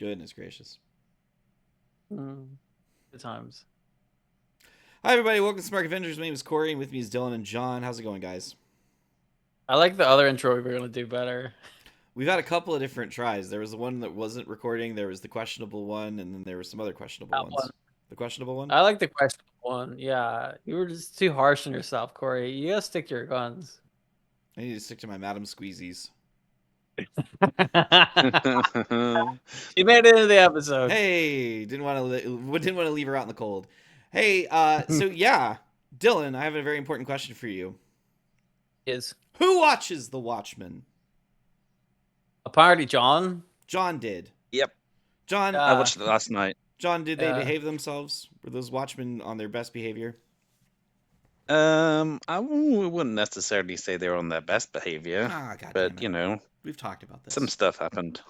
Goodness gracious. Good times. Hi, everybody. Welcome to Smart Avengers. My name is Corey, and with me is Dylan and John. How's it going, guys? I like the other intro we were going to do better. We've had a couple of different tries. There was the one that wasn't recording, there was the questionable one, and then there were some other questionable That ones. one. The questionable one? I like the questionable one. Yeah. You were just too harsh on yourself, Corey. You got to stick to your guns. I need to stick to my Madam Squeezies. You made it into the episode. Hey, didn't want to leave her out in the cold. Hey, so yeah, Dylan, I have a very important question for you. Is Who watches The Watchmen? apparently Jon. John did. Yep. John, I watched it last night. John, did they behave themselves? Were those Watchmen on their best behavior? Wouldn't necessarily say they're on their best behavior, Ah, God but damn it. We've talked about this. some stuff happened.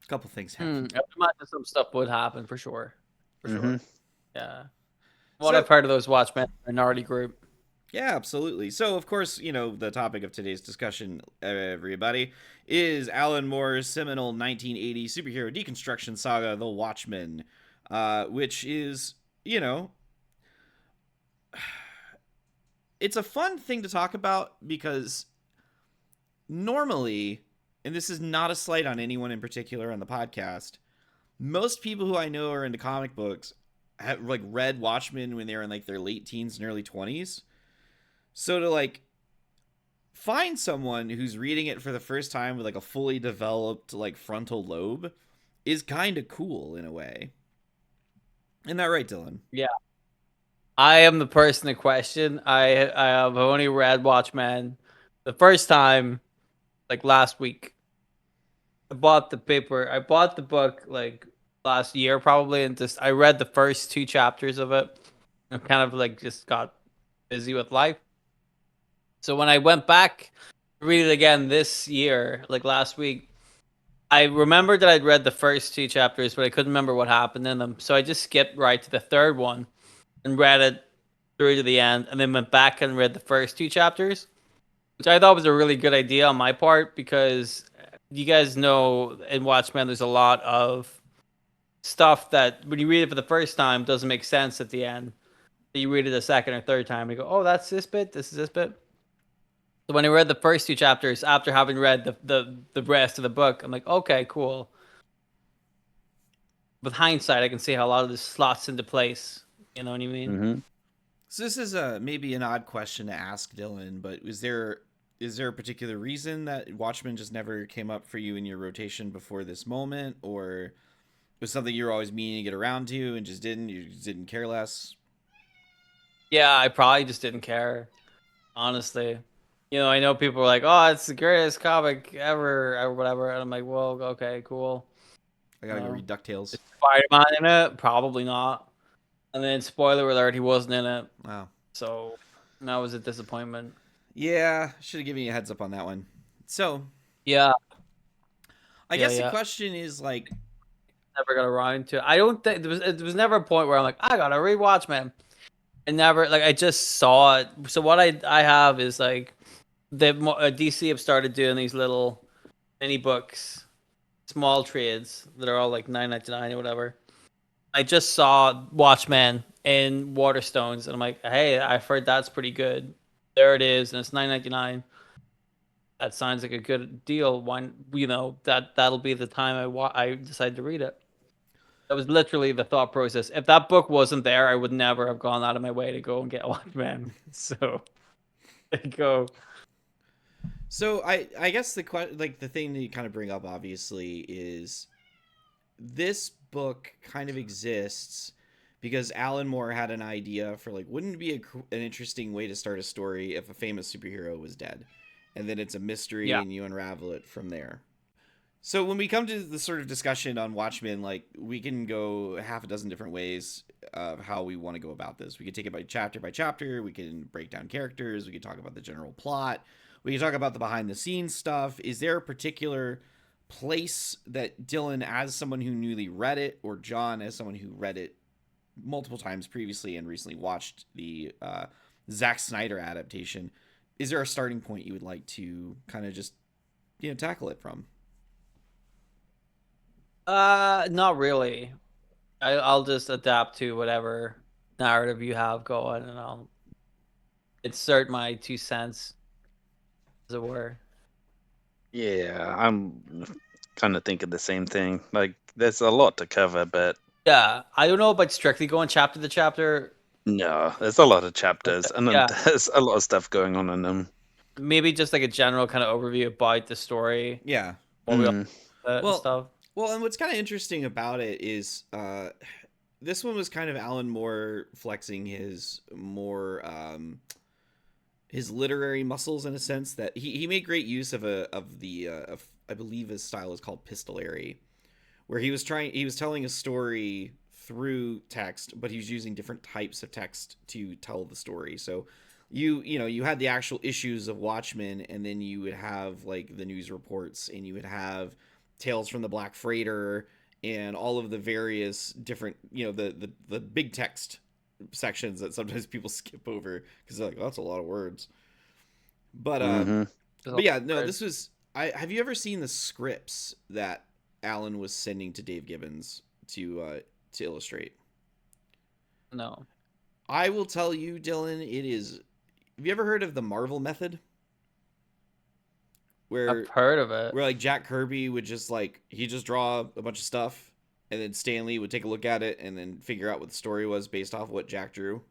A couple things happened. I would imagine some stuff would happen for sure. For sure. Mhm. Yeah. What I've heard of those Watchmen minority group. Yeah, absolutely. So, of course, the topic of today's discussion, everybody, is Alan Moore's seminal 1980 superhero deconstruction saga, The Watchmen, which is, it's a fun thing to talk about because normally, and this is not a slight on anyone in particular on the podcast, most people who I know are into comic books have read Watchmen when they were in their late teens and early 20s. So to find someone who's reading it for the first time with a fully developed frontal lobe is kind of cool in a way. Isn't that right, Dylan? Yeah. I am the person in question. I have only read Watchmen the first time last week. I bought the paper. I bought the book last year probably, and I read the first 2 chapters of it. I kind of just got busy with life. So when I went back to read it again this year, last week, I remembered that I'd read the first 2 chapters, but I couldn't remember what happened in them. So I just skipped right to the third one and read it through to the end, and then went back and read the first 2 chapters, which I thought was a really good idea on my part because you guys know in Watchmen there's a lot of stuff that when you read it for the first time doesn't make sense at the end. You read it a second or third time and you go, oh, that's this bit, this is this bit. So when I read the first 2 chapters after having read the rest of the book, I'm like, okay, cool. With hindsight, I can see how a lot of this slots into place. You know what I mean? Mm-hmm. So this is maybe an odd question to ask Dylan, but is there a particular reason that Watchmen just never came up for you in your rotation before this moment, or was something you were always meaning to get around to and just didn't? You just didn't care less? Yeah, I probably just didn't care, honestly. I know people are like, "Oh, it's the greatest comic ever," or whatever, and I'm like, "Well, okay, cool." I gotta go read DuckTales. Is Spider-Man in it? Probably not. And then, spoiler alert, he wasn't in it. Wow. So that was a disappointment. Yeah, should have given you a heads up on that one. So yeah, I guess the question is never got around to it. I don't think there was never a point where I'm like, I gotta read Watchmen. I never I just saw it. So what I have is DC have started doing these little mini books, small trades that are all $9.99 or whatever. I just saw Watchmen in Waterstones, and I'm like, hey, I've heard that's pretty good. There it is, and it's $9.99. That sounds like a good deal. Why, that'll be the time I decide to read it. That was literally the thought process. If that book wasn't there, I would never have gone out of my way to go and get Watchmen. So, there you go. So I guess the thing that you kind of bring up obviously is this book kind of exists because Alan Moore had an idea for wouldn't it be an interesting way to start a story if a famous superhero was dead, and then it's a mystery and you unravel it from there. So when we come to the sort of discussion on Watchmen, we can go half a dozen different ways of how we want to go about this. We could take it by chapter. We can break down characters. We could talk about the general plot. We can talk about the behind the scenes stuff. Is there a particular place that Dylan, as someone who newly read it, or John, as someone who read it multiple times previously and recently watched the Zack Snyder adaptation, is there a starting point you would like to kind of just tackle it from? Not really. I'll just adapt to whatever narrative you have going, and I'll insert my 2 cents, as it were. Yeah, I'm kind of thinking the same thing. Like, there's a lot to cover, but Yeah, I don't know about strictly going chapter to chapter. no, there's a lot of chapters, and then Yeah, there's a lot of stuff going on in them. maybe just like a general kind of overview about the story, Yeah. what we all Mm, and Well, stuff. well, and what's kind of interesting about it is this one was kind of Alan Moore flexing his more his literary muscles in a sense that he made great use of I believe his style is called pistolary, where he was telling a story through text, but he was using different types of text to tell the story. So you had the actual issues of Watchmen, and then you would have like the news reports, and you would have Tales from the Black Freighter, and all of the various different the big text sections that sometimes people skip over because they're like, oh, that's a lot of words. But hmm There's a but lot yeah, of no, words. this was I have you ever seen the scripts that Alan was sending to Dave Gibbons to illustrate? No, I will tell you, Dylan, it is. Have you ever heard of the Marvel method? I've Where heard of it. like Jack Kirby would just like he just draw a bunch of stuff, and then Stan Lee would take a look at it and then figure out what the story was based off of what Jack drew.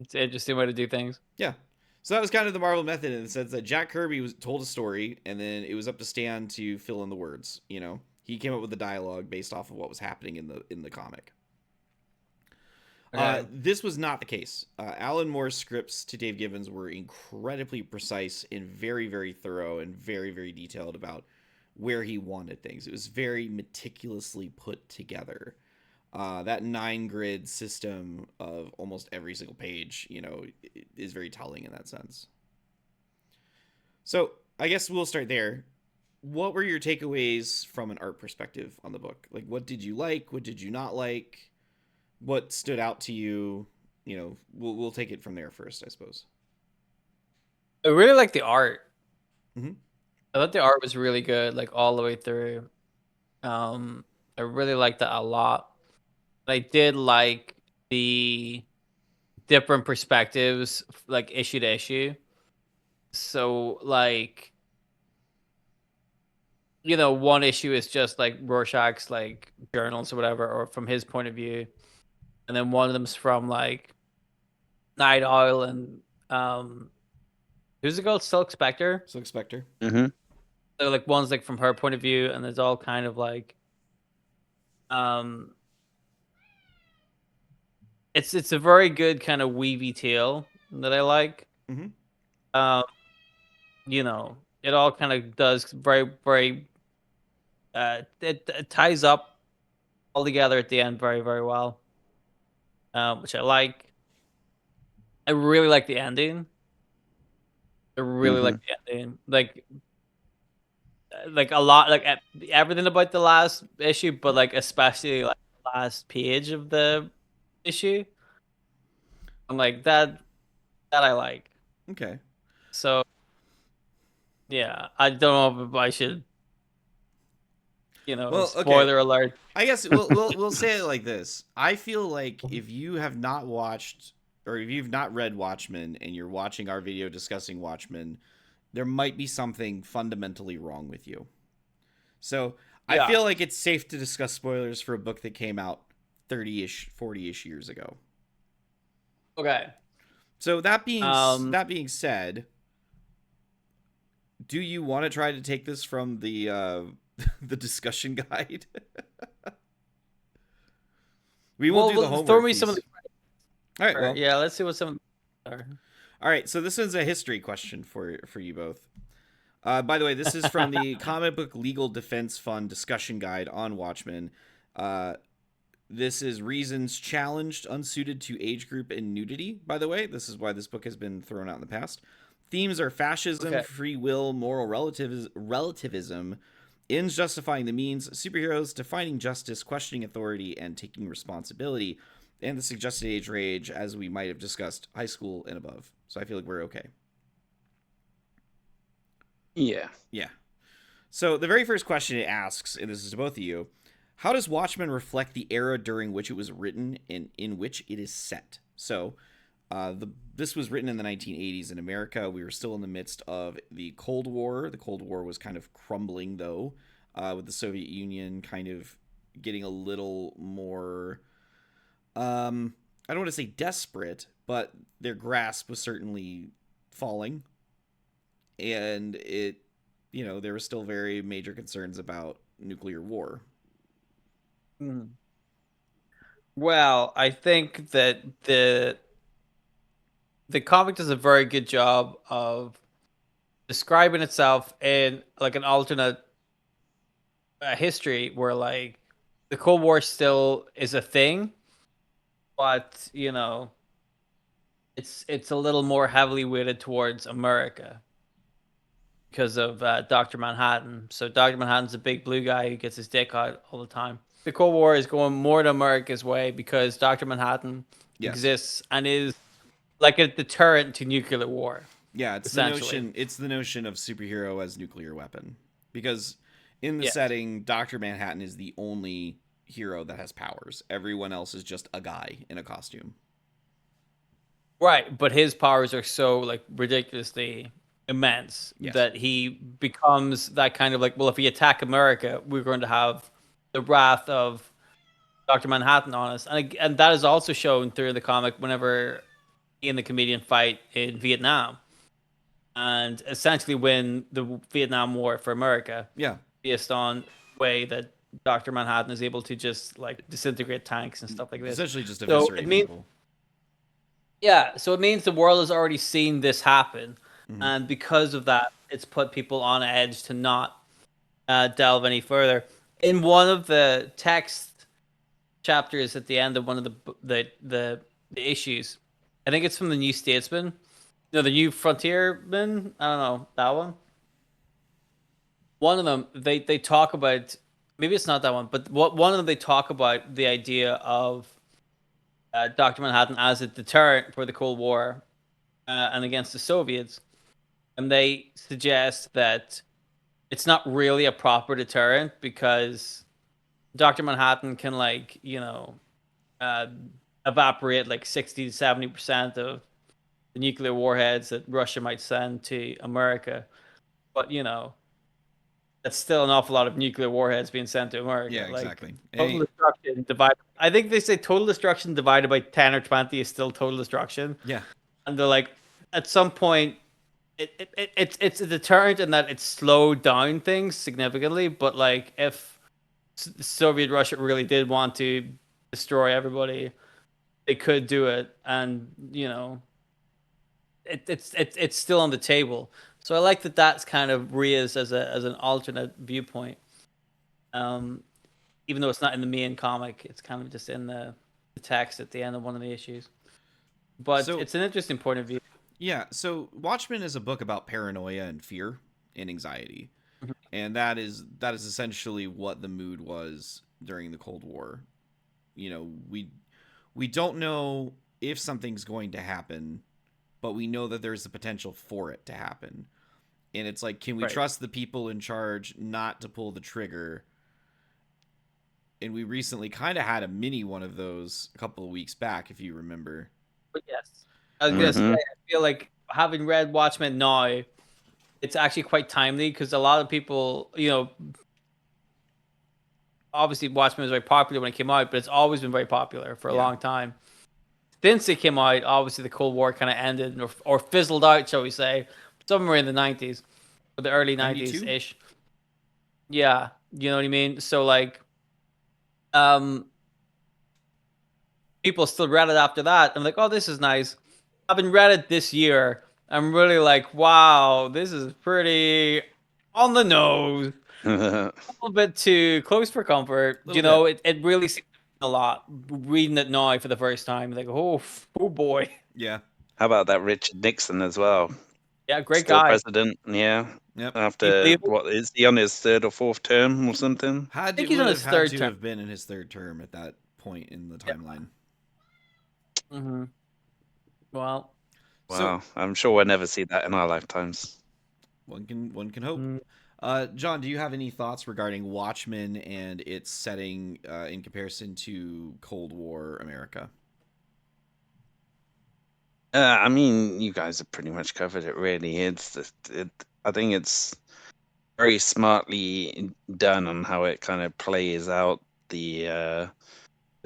It's an interesting way to do things. Yeah. So that was kind of the Marvel method in the sense that Jack Kirby was told a story, and then it was up to Stan to fill in the words. He came up with the dialogue based off of what was happening in the comic. Okay. This was not the case. Alan Moore's scripts to Dave Gibbons were incredibly precise and very, very thorough and very, very detailed about where he wanted things. It was very meticulously put together. That 9 grid system of almost every single page, is very telling in that sense. So I guess we'll start there. What were your takeaways from an art perspective on the book? Like, what did you like? What did you not like? What stood out to you? We'll take it from there first, I suppose. I really like the art. Mm-hmm. I thought the art was really good, like all the way through. I really liked that a lot. I did like the different perspectives, like issue to issue. So, like, one issue is just like Rorschach's like journals or whatever, or from his point of view, and then one of them's from like Night Owl and who's it called, Silk Spectre. Silk Spectre. hmm So like one's like from her point of view, and it's all kind of like um, it's a very good kind of weavy tale that I like. Mm-hmm. Um, it all kind of does very very it ties up all together at the end very very well, which I like. I really like the ending. I really hmm like the ending. Like a lot, like everything about the last issue, but like especially like the last page of the issue. I'm like that I like. Okay. So yeah, I don't know if I should, Well, okay. spoiler alert. I guess we'll say it like this. I feel like if you have not watched or if you've not read Watchmen and you're watching our video discussing Watchmen, there might be something fundamentally wrong with you. So I Yeah. feel like it's safe to discuss spoilers for a book that came out 30-ish, 40-ish years ago. Okay. So that being Um. said, do you want to try to take this from the the discussion guide? We will do the homework throw me piece. some of the. All right, well, Yeah, let's see what some. Are. all right. So this one's a history question for you both. By the way, this is from the Comic Book Legal Defense Fund discussion guide on Watchmen. This is reasons challenged, unsuited to age group and nudity. By the way, this is why this book has been thrown out in the past. Themes are fascism, Okay. free will, moral relativism, ends justifying the means, superheroes defining justice, questioning authority, and taking responsibility, and the suggested age range, as we might have discussed, high school and above. So I feel like we're okay. Yeah. Yeah. So the very first question it asks, and this is to both of you, how does Watchmen reflect the era during which it was written and in which it is set? So this was written in the 1980s in America. We were still in the midst of the Cold War. The Cold War was kind of crumbling, though, with the Soviet Union kind of getting a little more, I don't want to say desperate, but their grasp was certainly falling. And there were still very major concerns about nuclear war. Hmm. Well, I think that the comic does a very good job of describing itself in like an alternate history where like the Cold War still is a thing, but it's a little more heavily weighted towards America because of Doctor Manhattan. So Doctor Manhattan's a big blue guy who gets his dick out all the time. The Cold War is going more to America's way because Doctor Manhattan exists and is like a deterrent to nuclear war. Yeah, it's the notion of superhero as nuclear weapon. Because in the setting, Dr. Manhattan is the only hero that has powers. Everyone else is just a guy in a costume. Right, but his powers are so like ridiculously immense that he becomes that kind of like, well, if we attack America, we're going to have the wrath of Dr. Manhattan on us. And that is also shown through the comic whenever he and the comedian fight in Vietnam and essentially win the Vietnam War for America. Yeah. Based on the way that Dr. Manhattan is able to just like disintegrate tanks and stuff like this. Essentially just eviscerate people. Yeah, so it means the world has already seen this happen. Mm-hmm. And because of that, it's put people on edge to not delve any further. In one of the text chapters at the end of one of the issues, I think it's from the New Statesman, the New Frontierman, I don't know, that one. One of them, they talk about, maybe it's not that one, but one of them, they talk about the idea of Dr. Manhattan as a deterrent for the Cold War and against the Soviets. And they suggest that it's not really a proper deterrent because Dr. Manhattan can evaporate like 60 to 70% of the nuclear warheads that Russia might send to America. But, that's still an awful lot of nuclear warheads being sent to America. Yeah, exactly. Total destruction divided. I think they say total destruction divided by 10 or 20 is still total destruction. Yeah. And they're like, at some point, it's a deterrent in that it slowed down things significantly. But like, if Soviet Russia really did want to destroy everybody, they could do it, and it's still on the table. So I like that that's kind of raised as an alternate viewpoint. Even though it's not in the main comic, it's kind of just in the text at the end of one of the issues. But it's an interesting point of view. Yeah, so Watchmen is a book about paranoia and fear and anxiety. Mm-hmm. And that is essentially what the mood was during the Cold War. We don't know if something's going to happen, but we know that there's the potential for it to happen. And it's like, can we trust the people in charge not to pull the trigger? And we recently kind of had a mini one of those a couple of weeks back, if you remember. But yes. I was going to say, I feel like having read Watchmen now, it's actually quite timely because a lot of people, obviously Watchmen was very popular when it came out, but it's always been very popular for a long time. Since it came out, obviously the Cold War kind of ended or fizzled out, shall we say, somewhere in the 90s or the early 90s-ish. Yeah, you know what I mean? So like, people still read it after that. I'm like, oh, this is nice. Having read it this year, I'm really like, wow, this is pretty on the nose. A little bit too close for comfort. It really seems a lot reading it now for the first time. Like, oh boy. Yeah. How about that Richard Nixon as well? Yeah, great Still guy. President. Yeah. Yep. After what is he on his third or fourth term or something? I think he's on his third term. Have been in his third term at that point in the timeline. Yeah. Mm-hmm. Well. Wow, I'm sure we'll never see that in our lifetimes. One can hope. John, do you have any thoughts regarding Watchmen and its setting in comparison to Cold War America? I mean, you guys have pretty much covered it. Really, I think it's very smartly done on how it kind of plays out the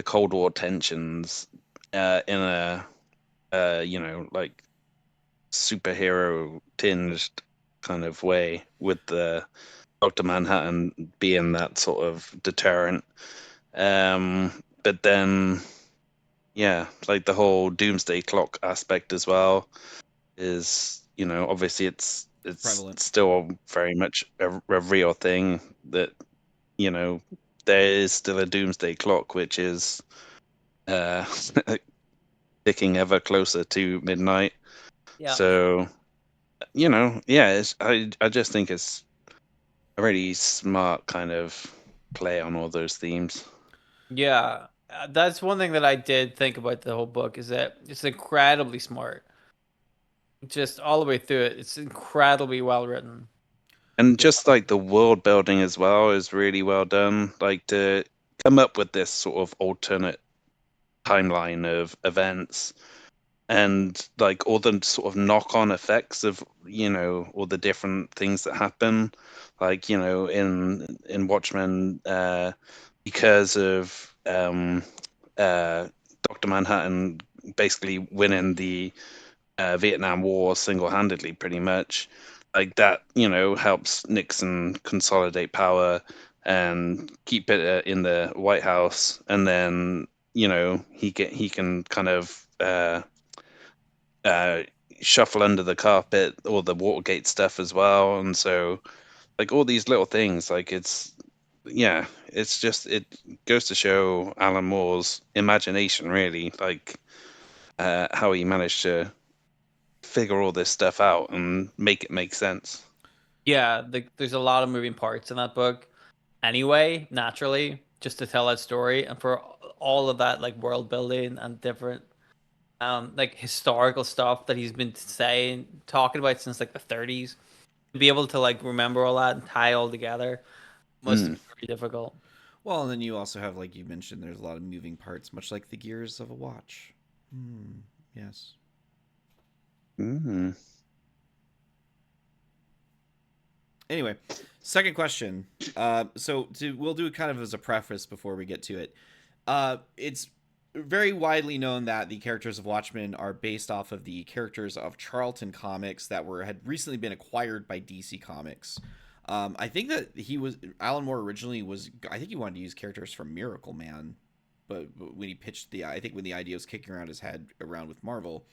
Cold War tensions in a like superhero tinged kind of way, with the Dr. Manhattan being that sort of deterrent. But then, yeah, like the whole doomsday clock aspect as well is, obviously it's Prevalent. still very much a real thing, that, there is still a doomsday clock, which is uh ticking ever closer to midnight. Yeah. So, yeah, I just think it's a really smart kind of play on all those themes. Yeah, that's one thing that I did think about the whole book is that it's incredibly smart. Just all the way through it, it's incredibly well written. And Yeah. just like the world building as well is really well done. Like, to come up with this sort of alternate timeline of events, and like all the sort of knock-on effects of, all the different things that happen, like, in Watchmen, because of Dr. Manhattan basically winning the Vietnam War single-handedly, pretty much. Like that, helps Nixon consolidate power and keep it in the White House, and then, he can kind of uh, shuffle under the carpet all the Watergate stuff as well. And so, like, all these little things, like, yeah, it's just, it goes to show Alan Moore's imagination, really, like, how he managed to figure all this stuff out and make it make sense. Yeah, there's a lot of moving parts in that book. Anyway, naturally, just to tell that story and for all of that like world building and different like historical stuff that he's been talking about since like the 30s, to be able to like remember all that and tie all together must have Mm. been very difficult. Well, and then you also have, like you mentioned, there's a lot of moving parts, much like the gears of a watch. Hmm. Yes. Mm. Anyway, second question. We'll do it kind of as a preface before we get to it. It's very widely known that the characters of Watchmen are based off of the characters of Charlton comics that had recently been acquired by DC Comics. I think that Alan Moore originally I think he wanted to use characters from Miracle Man, but when he pitched I think when the idea was kicking around his head around with Marvel,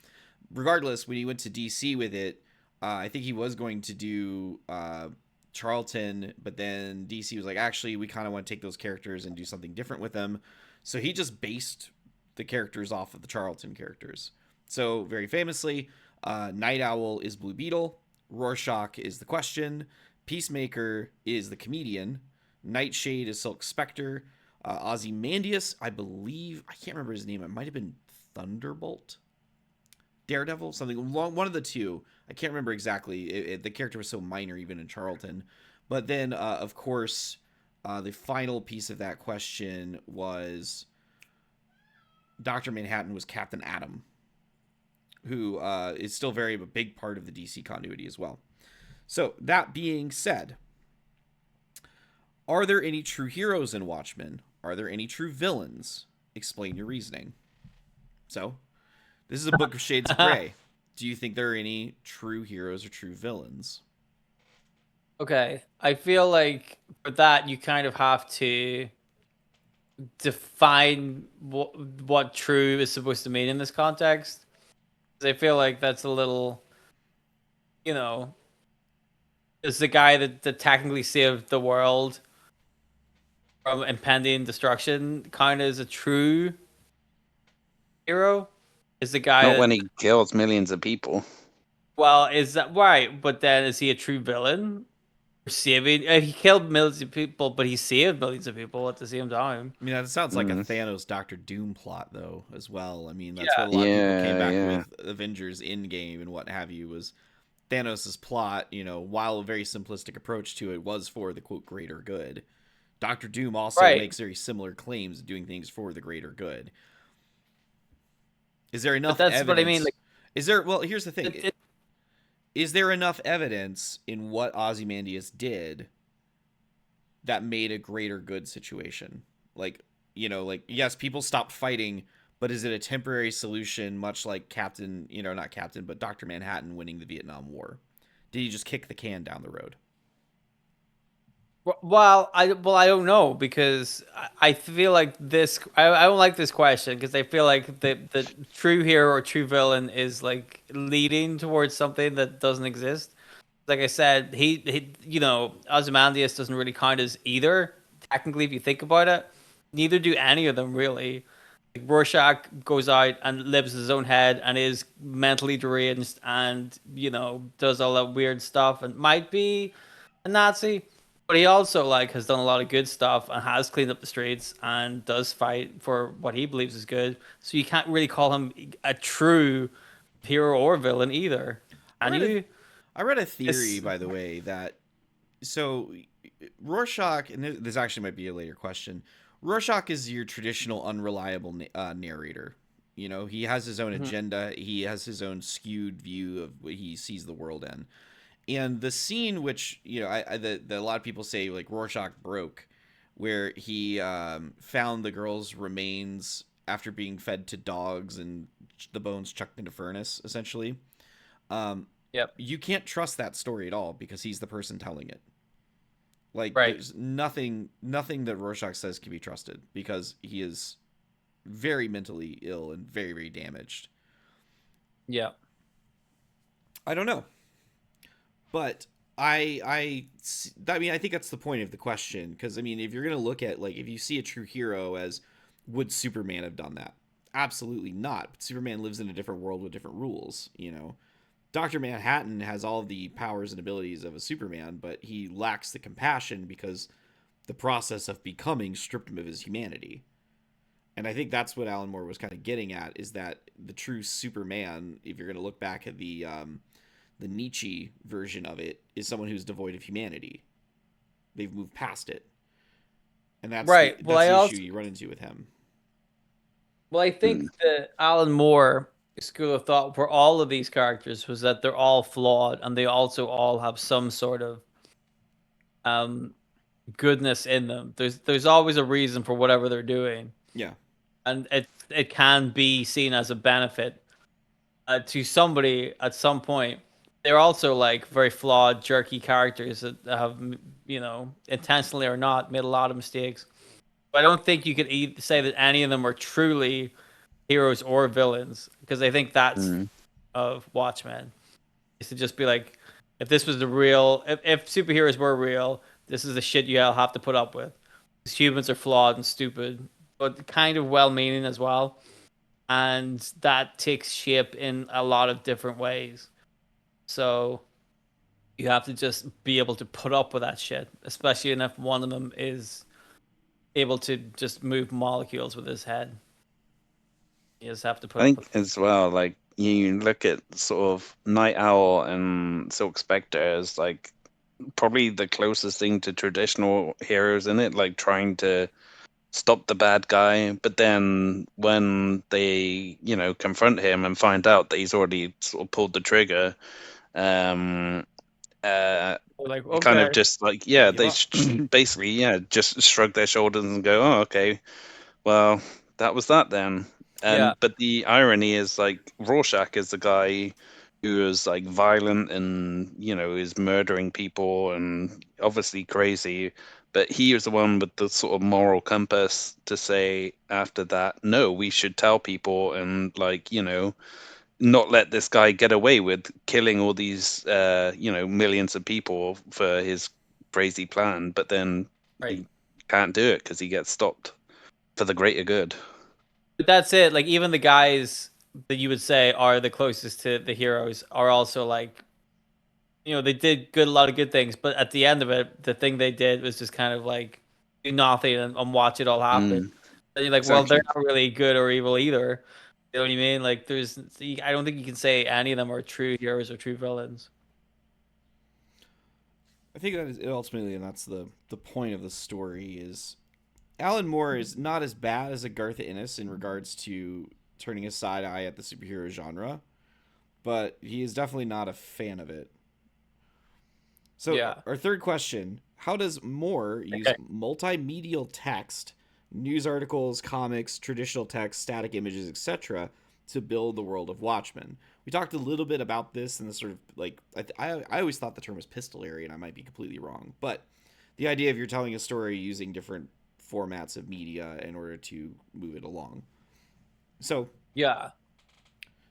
regardless, when he went to DC with it, I think he was going to do Charlton, but then DC was like, actually, we kind of want to take those characters and do something different with them. So he just based the characters off of the Charlton characters. So very famously, Night Owl is Blue Beetle, Rorschach is the Question, Peacemaker is the Comedian, Nightshade is Silk Spectre, Ozymandias, I believe, I can't remember his name, it might have been Thunderbolt, Daredevil, something, one of the two. I can't remember exactly. The character was so minor even in Charlton. But then, of course, the final piece of that question was Dr. Manhattan was Captain Atom, who is still very a big part of the DC continuity as well. So, that being said, are there any true heroes in Watchmen? Are there any true villains? Explain your reasoning. So, this is a book of shades of gray. Do you think there are any true heroes or true villains? Okay, I feel like for that you kind of have to define what true is supposed to mean in this context. 'Cause I feel like that's a little, you know, is the guy that technically saved the world from impending destruction kind of is a true hero? Is the guy Not that, when he kills millions of people. well, is that right? But then is he a true villain? Saving, he killed millions of people, but he saved millions of people at the same time. I mean, that sounds like a Mm. Thanos Doctor Doom plot, though, as well. I mean, that's Yeah, what a lot of people came Yeah, back yeah. with Avengers Endgame and what have you was Thanos' plot, while a very simplistic approach to it was for the quote greater good, Doctor Doom also Right. makes very similar claims of doing things for the greater good. Is there But enough that's what I mean. evidence? Like, Well, here's the thing. it, Is there enough evidence in what Ozymandias did that made a greater good situation? Like, yes, people stopped fighting, but is it a temporary solution, much like not Captain, but Dr. Manhattan winning the Vietnam War? Did he just kick the can down the road? I don't know, because I feel like this. I don't like this question, because I feel like the true hero or true villain is like leading towards something that doesn't exist. Like I said, he Ozymandias doesn't really count as either. Technically, if you think about it, neither do any of them really. Like Rorschach goes out and lives in his own head and is mentally deranged, and does all that weird stuff and might be a Nazi, but he also like has done a lot of good stuff and has cleaned up the streets and does fight for what he believes is good. So you can't really call him a true hero or villain either. I And read a, you, I read a theory, it's by the way, that so Rorschach, and this actually might be a later question. Rorschach is your traditional unreliable narrator. He has his own Mhm. agenda. He has his own skewed view of what he sees the world in. And the scene, which a lot of people say like Rorschach broke, where he found the girl's remains after being fed to dogs and the bones chucked into furnace, essentially. Um, Yep. you can't trust that story at all because he's the person telling it. Like Right. there's nothing that Rorschach says can be trusted because he is very mentally ill and very, very damaged. Yeah. I don't know. But I mean, I think that's the point of the question, because I mean, if you're gonna look at, like, if you see a true hero as, would Superman have done that? Absolutely not. But Superman lives in a different world with different rules. Doctor Manhattan has all of the powers and abilities of a Superman, but he lacks the compassion because the process of becoming stripped him of his humanity. And I think that's what Alan Moore was kind of getting at, is that the true Superman, if you're going to look back at the Nietzsche version of it, is someone who's devoid of humanity. They've moved past it, and Right. that's the issue you run into with him. Well, I think the Alan Moore school of thought for all of these characters was that they're all flawed and they also all have some sort of um goodness in them. There's always a reason for whatever they're doing, Yeah, and it can be seen as a benefit to somebody at some point. They're also like very flawed, jerky characters that have, intentionally or not, made a lot of mistakes. But I don't think you could say that any of them are truly heroes or villains, because I think that's of Watchmen is to just be like, if this was the real, if superheroes were real, this is the shit you all have to put up with. Because humans are flawed and stupid, but kind of well-meaning as well, and that takes shape in a lot of different ways. So you have to just be able to put up with that shit, especially if one of them is able to just move molecules with his head. You just have to put I up think with it. as well, like you look at sort of Night Owl and Silk Spectre as like probably the closest thing to traditional heroes in it, like trying to stop the bad guy. But then when they, confront him and find out that he's already sort of pulled the trigger, um, uh, Like, kind okay, of just like, they yeah, give they up. basically, yeah, just shrug their shoulders and go, oh, okay, well, that was that then. yeah, But the irony is, like, Rorschach is the guy who is like violent and is murdering people and obviously crazy. But he was the one with the sort of moral compass to say after that, no, we should tell people and like not let this guy get away with killing all these millions of people for his crazy plan. But then right. he can't do it because he gets stopped for the greater good. But that's it. Like, even the guys that you would say are the closest to the heroes are also like, they did a lot of good things, but at the end of it, the thing they did was just kind of like do nothing and watch it all happen. Mm, And you're like, well, they're exactly. not really good or evil either. You know what I mean? Like, I don't think you can say any of them are true heroes or true villains. I think that is ultimately, and that's the point of the story is Alan Moore is not as bad as a Garth Ennis in regards to turning a side eye at the superhero genre, but he is definitely not a fan of it. So, Yeah. our third question: how does Moore use Okay. multimedial text, news articles, comics, traditional text, static images, etc., to build the world of Watchmen? We talked a little bit about this in the sort of like I always thought the term was epistolary, and I might be completely wrong, but the idea of you're telling a story using different formats of media in order to move it along. So Yeah.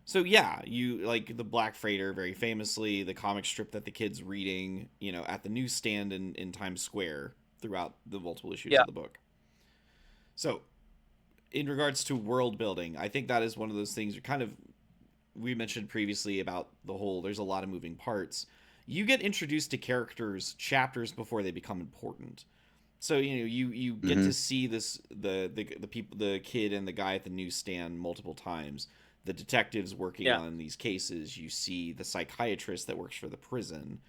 so yeah, you like the Black Freighter, very famously, the comic strip that the kids reading, at the newsstand in Times Square throughout the multiple issues Yeah. of the book. So, in regards to world building, I think that is one of those things kind of we mentioned previously about the whole there's a lot of moving parts. You get introduced to characters chapters before they become important. So you get Hmm. to see this the people, the kid and the guy at the newsstand multiple times. The detectives working Yeah. on these cases. You see the psychiatrist that works for the prison.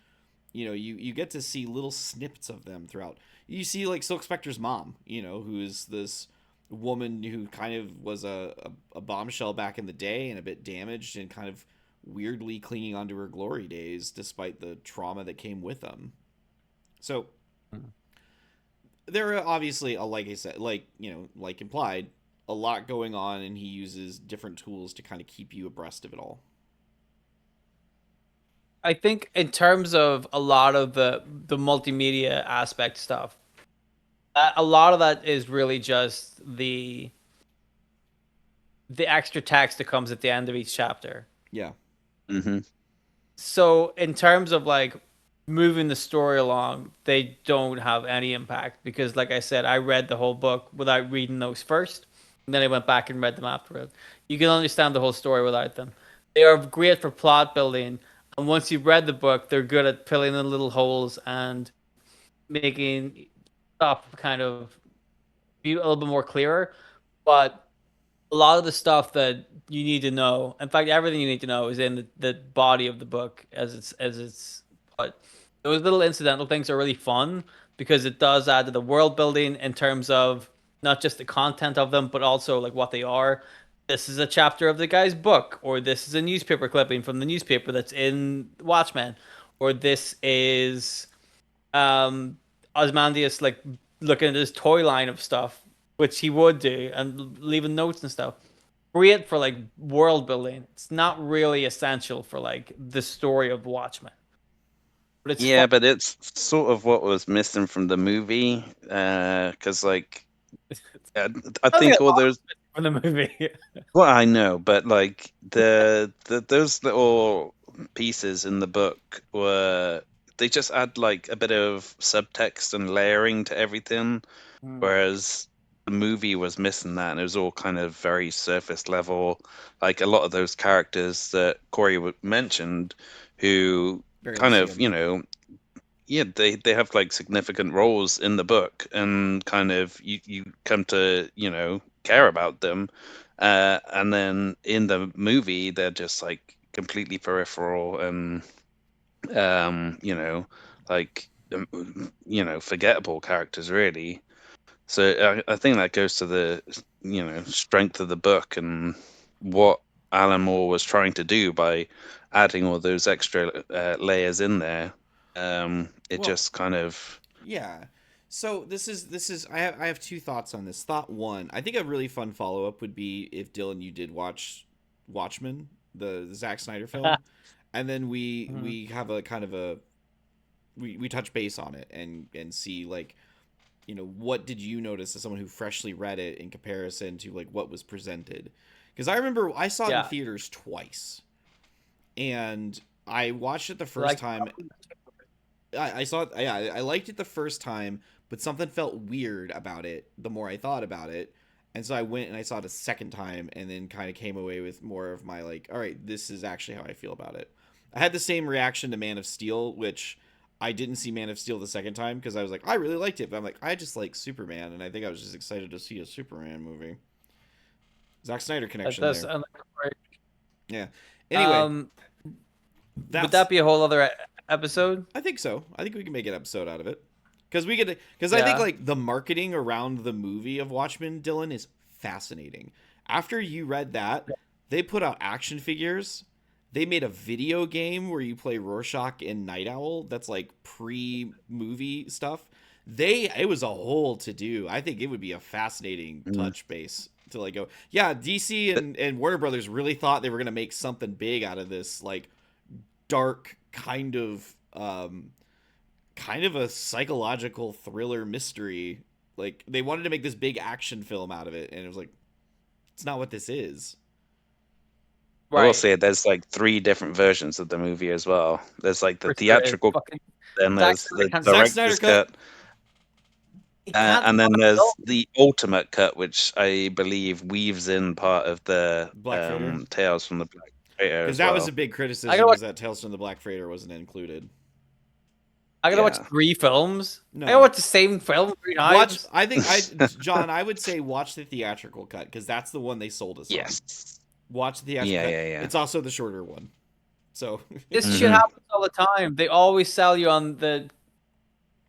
You get to see little snippets of them throughout. You see like Silk Spectre's mom, who is this woman who kind of was a bombshell back in the day and a bit damaged and kind of weirdly clinging onto her glory days despite the trauma that came with them. So there are obviously, like I said, like implied, a lot going on, and he uses different tools to kind of keep you abreast of it all. I think in terms of a lot of the multimedia aspect stuff, a lot of that is really just the extra text that comes at the end of each chapter. Yeah. Hmm. So in terms of like moving the story along, they don't have any impact because, like I said, I read the whole book without reading those first, and then I went back and read them afterward. You can understand the whole story without them. They are great for plot building, and once you've read the book, they're good at filling in little holes and making stuff kind of be a little bit more clearer. But a lot of the stuff that you need to know, in fact, everything you need to know is in the body of the book as it's put. Those little incidental things are really fun because it does add to the world building in terms of not just the content of them, but also like what they are. This is a chapter of the guy's book, or this is a newspaper clipping from the newspaper that's in Watchmen, or this is um Ozymandias like looking at his toy line of stuff, which he would do, and leaving notes and stuff. Great for like world building. It's not really essential for like the story of Watchmen, but it's fun. Yeah, but it's sort of what was missing from the movie, because like I I I think think a all lot those. from the movie. Well, I know, but like the those little pieces in the book were they just add like a bit of subtext and layering to everything, Hmm. whereas the movie was missing that, and it was all kind of very surface level. Like a lot of those characters that Corey mentioned, who Barely kind see of, them. yeah, they have like significant roles in the book, and kind of you come to care about them, and then in the movie they're just like completely peripheral and like forgettable characters really. So I think that goes to the strength of the book and what Alan Moore was trying to do by adding all those extra layers in there. It Well, just kind of. yeah. So this is I have two thoughts on this. Thought one, I think a really fun follow up would be if Dylan you did watch Watchmen, the Zack Snyder film, and then Mhm. we have a kind of a we touch base on it and see like what did you notice as someone who freshly read it in comparison to like what was presented, because I remember I saw it in Yeah, theaters twice, and I watched it the first like time. I saw it. Yeah, I liked it the first time, but something felt weird about it the more I thought about it, and so I went and I saw it a second time, and then kind of came away with more of my like, all right, this is actually how I feel about it. I had the same reaction to Man of Steel, which I didn't see Man of Steel the second time because I was like, I really liked it, but I'm like, I just like Superman, and I think I was just excited to see a Superman movie. Zack Snyder that connection does there. sound like Yeah. Anyway, um would that's that be a whole other? episode? I think so. I think we can make an episode out of it. Because I think Yeah. like the marketing around the movie of Watchmen, Dylan, is fascinating. After you read that, they put out action figures. They made a video game where you play Rorschach and Night Owl. That's like pre-movie stuff. It was a whole to do. I think it would be a fascinating touch base to like go. Yeah, DC and Warner Brothers really thought they were gonna make something big out of this, like dark kind of a psychological thriller mystery. Like they wanted to make this big action film out of it, and it was like, it's not what this is. I will Right. say there's like 3 different versions of the movie as well. There's like the For sure. theatrical, Fucking then Zack there's Snyder the can't- Zack Snyder director's cut, he can't and then fucking there's go. the ultimate cut, which I believe weaves in part of the Black Freighter? Tales from the Black Freighter Because as that well. was a big I criticism, gotta was watch. that Tales from the Black Freighter wasn't included. I gotta watch Yeah. 3 films. No. I gotta watch the same film 3 times. John, I would say watch the theatrical cut, because that's the one they sold us on. Yes. Watch the theatrical Yeah, cut. yeah, yeah. It's also the shorter one. So This shit Mhm. happens all the time. They always sell you on the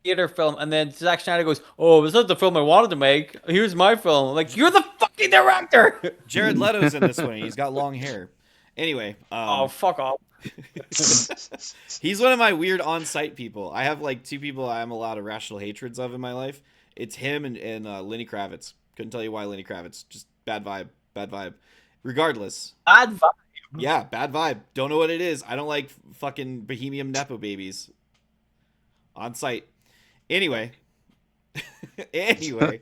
theater film, and then Zack Snyder goes, "Oh, this is the film I wanted to make. Here's my film." Like, you're the fucking director. Jared Leto's in this one. He's got long hair. Anyway, Oh, fuck off. he's one of my weird on-site people. I have like 2 people I am allowed irrational hatreds of in my life. It's him and Lenny Kravitz. Couldn't tell you why Lenny Kravitz. Just bad vibe. Bad vibe. Regardless. Bad vibe. Yeah, bad vibe. Don't know what it is. I don't like fucking Bohemian Nepo babies. On site. Anyway. Anyway.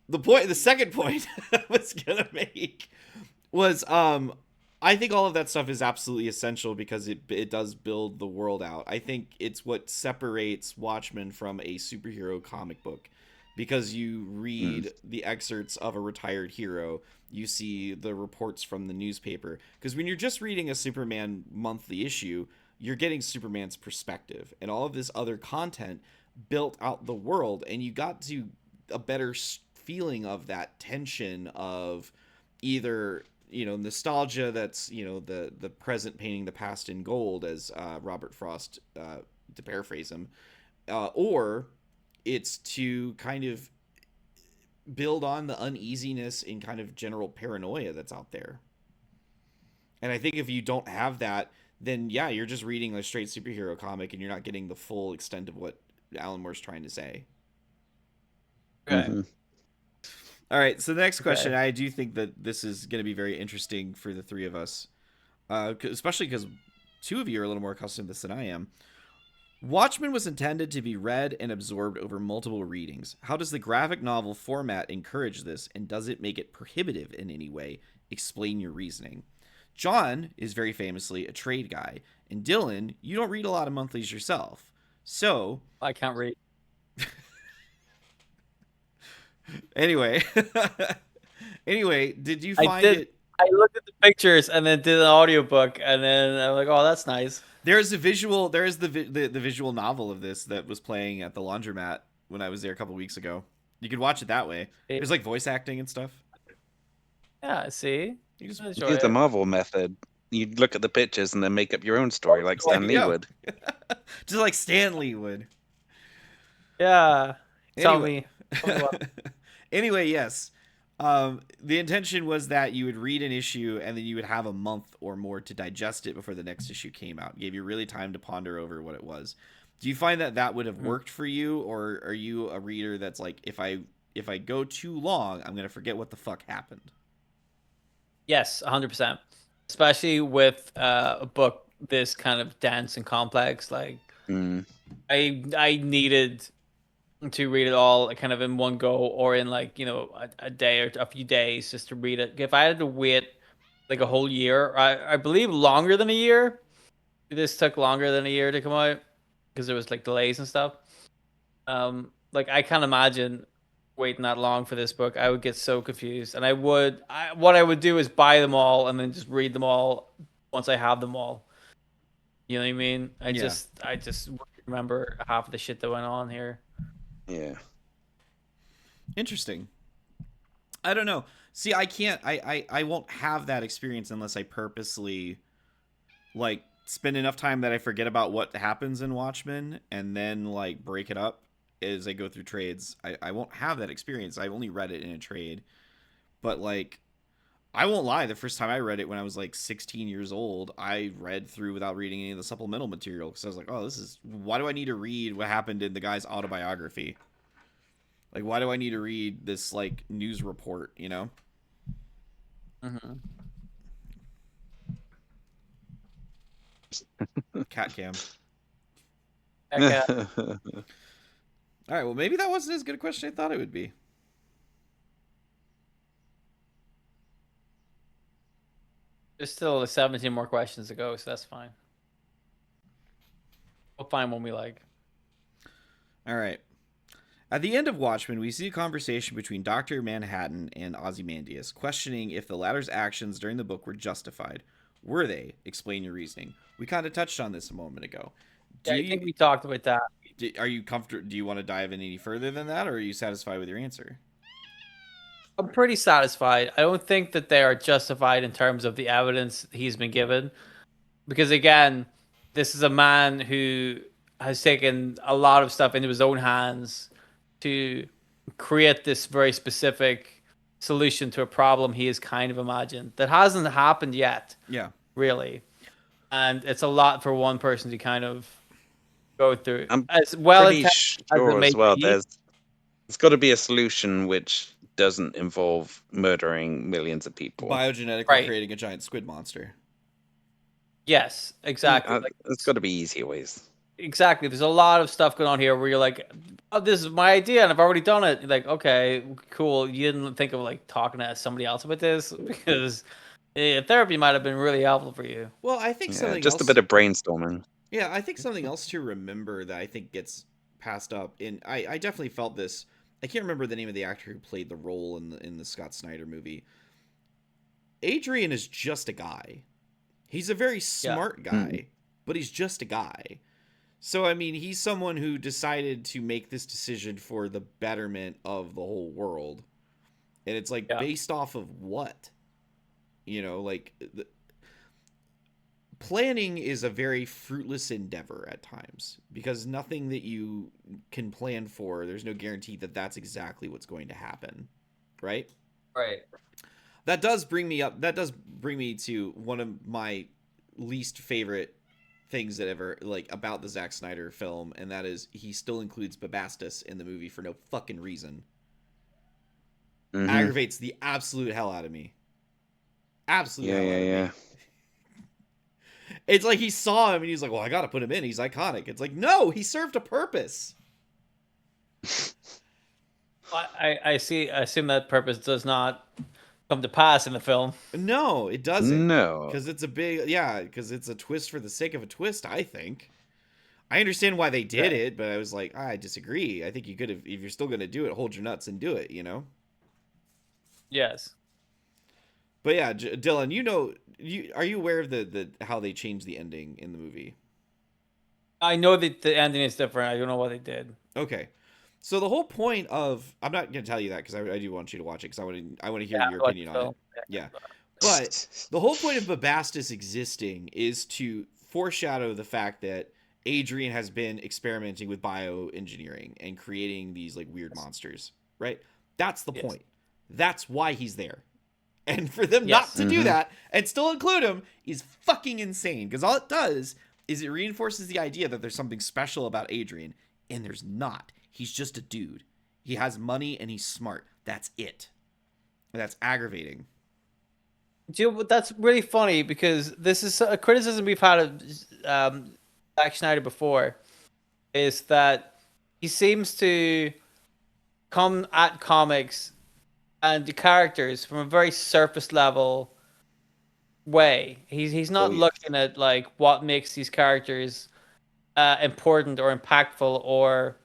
The second point I was gonna make was I think all of that stuff is absolutely essential because it does build the world out. I think it's what separates Watchmen from a superhero comic book, because you read the excerpts of a retired hero, you see the reports from the newspaper, because when you're just reading a Superman monthly issue, you're getting Superman's perspective, and all of this other content built out the world, and you got to a better feeling of that tension of either nostalgia, that's the present painting the past in gold, as Robert Frost, to paraphrase him, or it's to kind of build on the uneasiness and kind of general paranoia that's out there. And I think if you don't have that, then yeah, you're just reading a straight superhero comic and you're not getting the full extent of what Alan Moore's trying to say. Okay. Mhm. All right, so the next question, I do think that this is going to be very interesting for the 3 of us, especially because 2 of you are a little more accustomed to this than I am. Watchmen was intended to be read and absorbed over multiple readings. How does the graphic novel format encourage this, and does it make it prohibitive in any way? Explain your reasoning. John is very famously a trade guy, and Dylan, you don't read a lot of monthlies yourself. So, I can't read. anyway, did you I find did. it? I looked at the pictures and then did an audiobook, and then I'm like, "Oh, that's nice." There's the visual novel of this that was playing at the laundromat when I was there a couple weeks ago. You could watch it that way. There's like voice acting and stuff. Yeah, see, You just enjoy Use the it. Marvel method. You look at the pictures and then make up your own story, like Stan Lee Yeah. would. just like Stan Lee would. Yeah, tell Anyway. me. Tell me what. Anyway, yes. The intention was that you would read an issue and then you would have a month or more to digest it before the next issue came out. It gave you really time to ponder over what it was. Do you find that would have worked for you, or are you a reader that's like, if I go too long, I'm gonna forget what the fuck happened? Yes, 100%. Especially with a book this kind of dense and complex. Like, Mm. I needed to read it all kind of in one go, or in like a day or a few days, just to read it. If I had to wait like a whole year, I believe longer than a year. This took longer than a year to come out because there was like delays and stuff. Like I can't imagine waiting that long for this book. I would get so confused, and what I would do is buy them all and then just read them all once I have them all. You know what I mean? I Yeah. just remember half of the shit that went on here. Yeah. Interesting. I don't know. See, I can't. I won't have that experience unless I purposely like spend enough time that I forget about what happens in Watchmen and then like break it up as I go through trades. I won't have that experience. I've only read it in a trade. But like I won't lie, the first time I read it when I was like 16 years old, I read through without reading any of the supplemental material because I was like, oh, why do I need to read what happened in the guy's autobiography? Like, why do I need to read this like news report, you know? Mm-hmm. Cat cam. Okay. All right, well, maybe that wasn't as good a question I thought it would be. There's still 17 more questions to go, so that's fine. We'll find one we like. All right. At the end of Watchmen, we see a conversation between Dr. Manhattan and Ozymandias, questioning if the latter's actions during the book were justified. Were they? Explain your reasoning. We kind of touched on this a moment ago. I think we talked about that. Are you comfortable? Do you want to dive in any further than that, or are you satisfied with your answer? I'm pretty satisfied. I don't think that they are justified in terms of the evidence he's been given. Because again, this is a man who has taken a lot of stuff into his own hands to create this very specific solution to a problem he has kind of imagined that hasn't happened yet. Yeah. Really. And it's a lot for one person to kind of go through. I'm as well pretty sure as well there's got to be a solution which doesn't involve murdering millions of people. Biogenetically creating a giant squid monster. Yes, exactly. There's got to be easier ways. Exactly. There's a lot of stuff going on here where you're like, oh, this is my idea and I've already done it. You're like, okay, cool. You didn't think of like talking to somebody else about this because therapy might have been really helpful for you. Well, I think something just else, a bit of brainstorming. Yeah, I think something else to remember that I think gets passed up, and I definitely felt this. I can't remember the name of the actor who played the role in the Scott Snyder movie. Adrian is just a guy. He's a very smart guy, but he's just a guy. So, I mean, he's someone who decided to make this decision for the betterment of the whole world. And it's like based off of what? You know, like planning is a very fruitless endeavor at times because nothing that you can plan for, there's no guarantee that that's exactly what's going to happen, right? Right. That does bring me to one of my least favorite things that ever, like, about the Zack Snyder film, and that is he still includes Babastis in the movie for no fucking reason. Mm-hmm. Aggravates the absolute hell out of me. Absolute hell out of me. It's like he saw him and he's like, well, I gotta put him in. He's iconic. It's like, no, he served a purpose. I see. I assume that purpose does not come to pass in the film. No, it doesn't. No. Because it's because it's a twist for the sake of a twist, I think. I understand why they did it, but I was like, I disagree. I think you could have, if you're still going to do it, hold your nuts and do it, you know? Yes. But yeah, Dylan, are you aware of the how they changed the ending in the movie? I know that the ending is different. I don't know what they did. Okay. So the whole point of, I'm not going to tell you that because I do want you to watch it because I want to hear your opinion on it. Yeah. But the whole point of Babastis existing is to foreshadow the fact that Adrian has been experimenting with bioengineering and creating these like weird monsters, right? That's the point. That's why he's there. And for them not to do that and still include him is fucking insane. Because all it does is it reinforces the idea that there's something special about Adrian. And there's not. He's just a dude. He has money and he's smart. That's it. And that's aggravating. That's really funny because this is a criticism we've had of Zack Snyder before. Is that he seems to come at comics and the characters from a very surface level way. He's not looking at like what makes these characters important or impactful or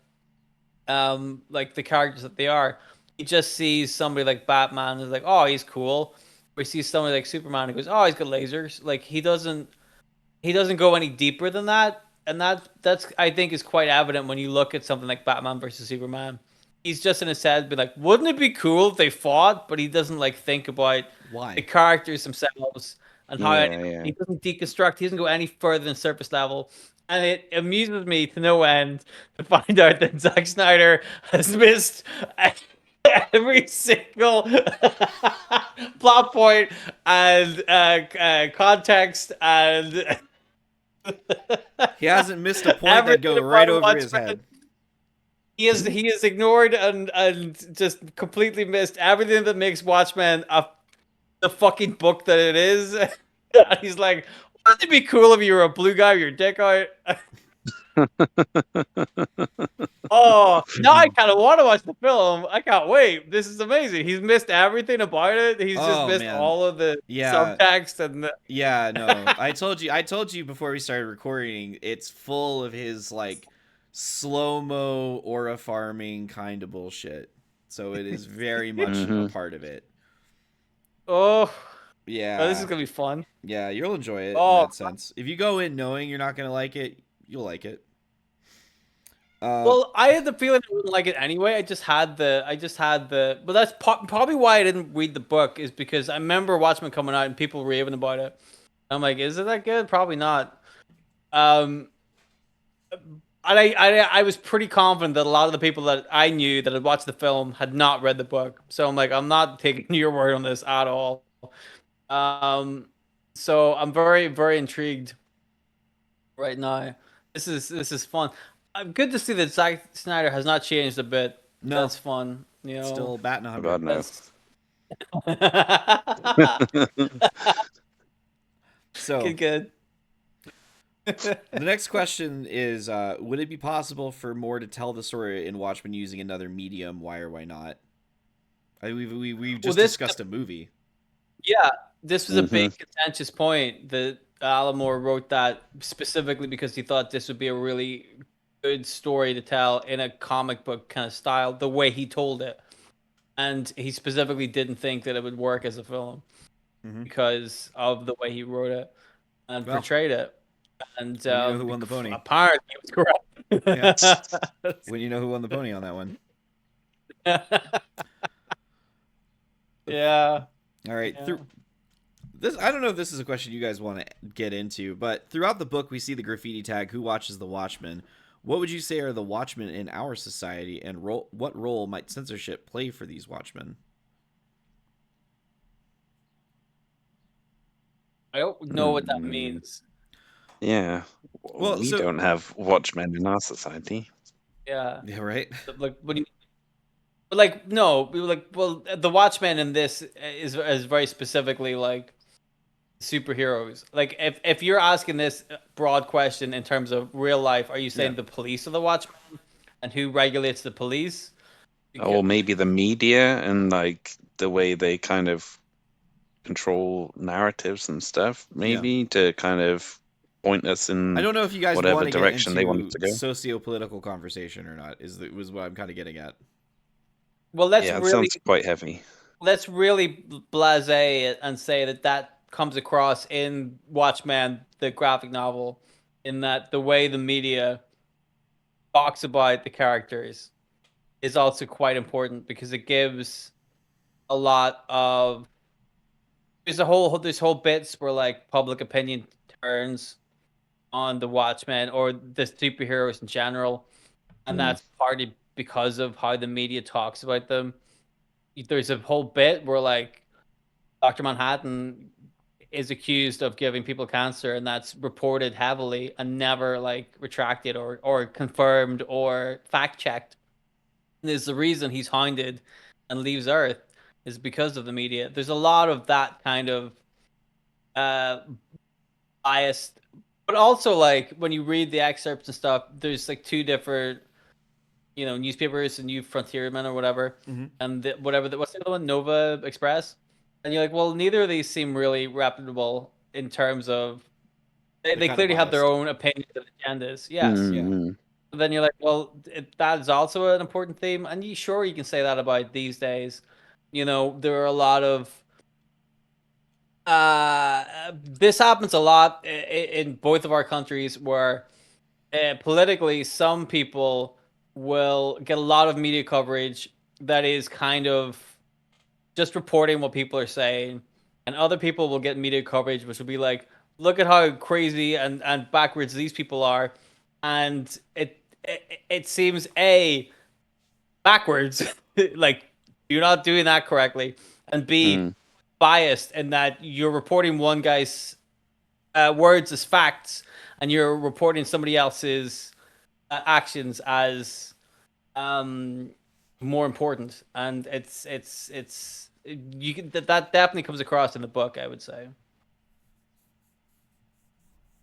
like the characters that they are. He just sees somebody like Batman and is like, oh, he's cool. Or he sees somebody like Superman and goes, oh, he's got lasers. Like he doesn't go any deeper than that. And that's I think is quite evident when you look at something like Batman versus Superman. He's just in his head, be like, wouldn't it be cool if they fought? But he doesn't like think about why the characters themselves and how Yeah. he doesn't deconstruct. He doesn't go any further than surface level. And it amuses me to no end to find out that Zack Snyder has missed every single plot point and context and He hasn't missed a point that everything go about right over his Watchmen. head. He has ignored and just completely missed everything that makes Watchmen the fucking book that it is. And he's like, wouldn't it be cool if you were a blue guy with your dick out? Oh, now I kind of want to watch the film. I can't wait. This is amazing. He's missed everything about it. He's just Oh, missed man. all of the Yeah. subtext and the... Yeah, no. I told you before we started recording, it's full of his like slow-mo aura farming kind of bullshit. So it is very much a part of it. Oh, Yeah. this is gonna be fun. Yeah, you'll enjoy it in Oh, that sense. If you go in knowing you're not gonna like it, you'll like it. well, I had the feeling I wouldn't like it anyway. I just had the. But that's probably why I didn't read the book, is because I remember Watchmen coming out and people raving about it. I'm like, is it that good? Probably not. And I was pretty confident that a lot of the people that I knew that had watched the film had not read the book. So I'm like, I'm not taking your word on this at all. So I'm very, very intrigued right now. This is fun. Good to see that Zack Snyder has not changed a bit. No. That's fun. You know, Still batting 100. God no. So good. the next question is, would it be possible for Moore to tell the story in Watchmen using another medium? Why or why not? We've just discussed a movie. Yeah, this was a big contentious point that Alan Moore wrote that specifically because he thought this would be a really good story to tell in a comic book kind of style, the way he told it. And he specifically didn't think that it would work as a film because of the way he wrote it and portrayed it. And when you know who won the pony. Apparently, it was correct. Yeah. When you know who won the pony on that one. Yeah. All right. Yeah. This, I don't know if this is a question you guys want to get into, but throughout the book, we see the graffiti tag, "Who watches the Watchmen?" What would you say are the Watchmen in our society, and what role might censorship play for these Watchmen? I don't know what that means. Yeah. Well, we don't have Watchmen in our society. Yeah. Yeah, right? Like, what do you... Like, no, like, well, the Watchmen in this is very specifically like superheroes. Like, if you're asking this broad question in terms of real life, are you saying the police are the Watchmen, and who regulates the police? Because... Or maybe the media and like the way they kind of control narratives and stuff, maybe to kind of point us in. I don't know if you guys whatever want to direction get into they want to go. Socio-political conversation or not. Was what I'm kind of getting at. Well, it sounds quite heavy. Let's really blasé it and say that comes across in Watchmen, the graphic novel, in that the way the media talks about the characters is also quite important because it gives a lot of... There's whole bits where like public opinion turns on the Watchmen or the superheroes in general, and that's partly because of how the media talks about them. There's a whole bit where like Dr. Manhattan is accused of giving people cancer, and that's reported heavily and never like retracted or confirmed or fact checked. Is the reason he's hounded and leaves Earth is because of the media. There's a lot of that kind of biased, but also like when you read the excerpts and stuff, there's like two different, newspapers, and New Frontierman or whatever, and what's the other one, Nova Express, and you're like, well, neither of these seem really reputable in terms of they clearly have their own opinions and agendas. Yes, yeah. But then you're like, well, that is also an important theme, and you can say that about these days. There are a lot of this happens a lot in both of our countries where politically some people will get a lot of media coverage that is kind of just reporting what people are saying and other people will get media coverage, which will be like, look at how crazy and backwards these people are, and it seems backwards, like you're not doing that correctly, and B, Mm. biased in that you're reporting one guy's words as facts, and you're reporting somebody else's actions as um, more important, and you can that definitely comes across in the book, I would say.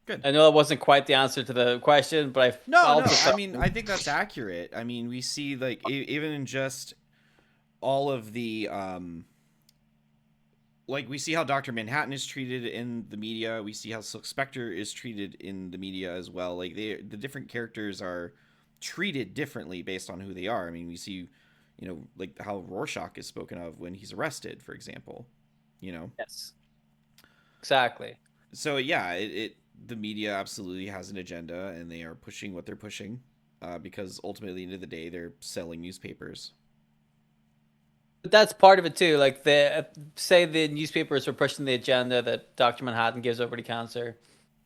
Good. I know that wasn't quite the answer to the question, but I No, also I felt mean, I think that's accurate. I mean, we see like even in just all of the like we see how Dr. Manhattan is treated in the media. We see how Silk Spectre is treated in the media as well. Like the different characters are treated differently based on who they are. I mean, we see, like how Rorschach is spoken of when he's arrested, for example. You know, yes, exactly. so yeah, the media absolutely has an agenda, and they are pushing what they're pushing, because ultimately, at the end of the day, they're selling newspapers. But that's part of it too. Like say the newspapers are pushing the agenda that Dr. Manhattan gives over to cancer,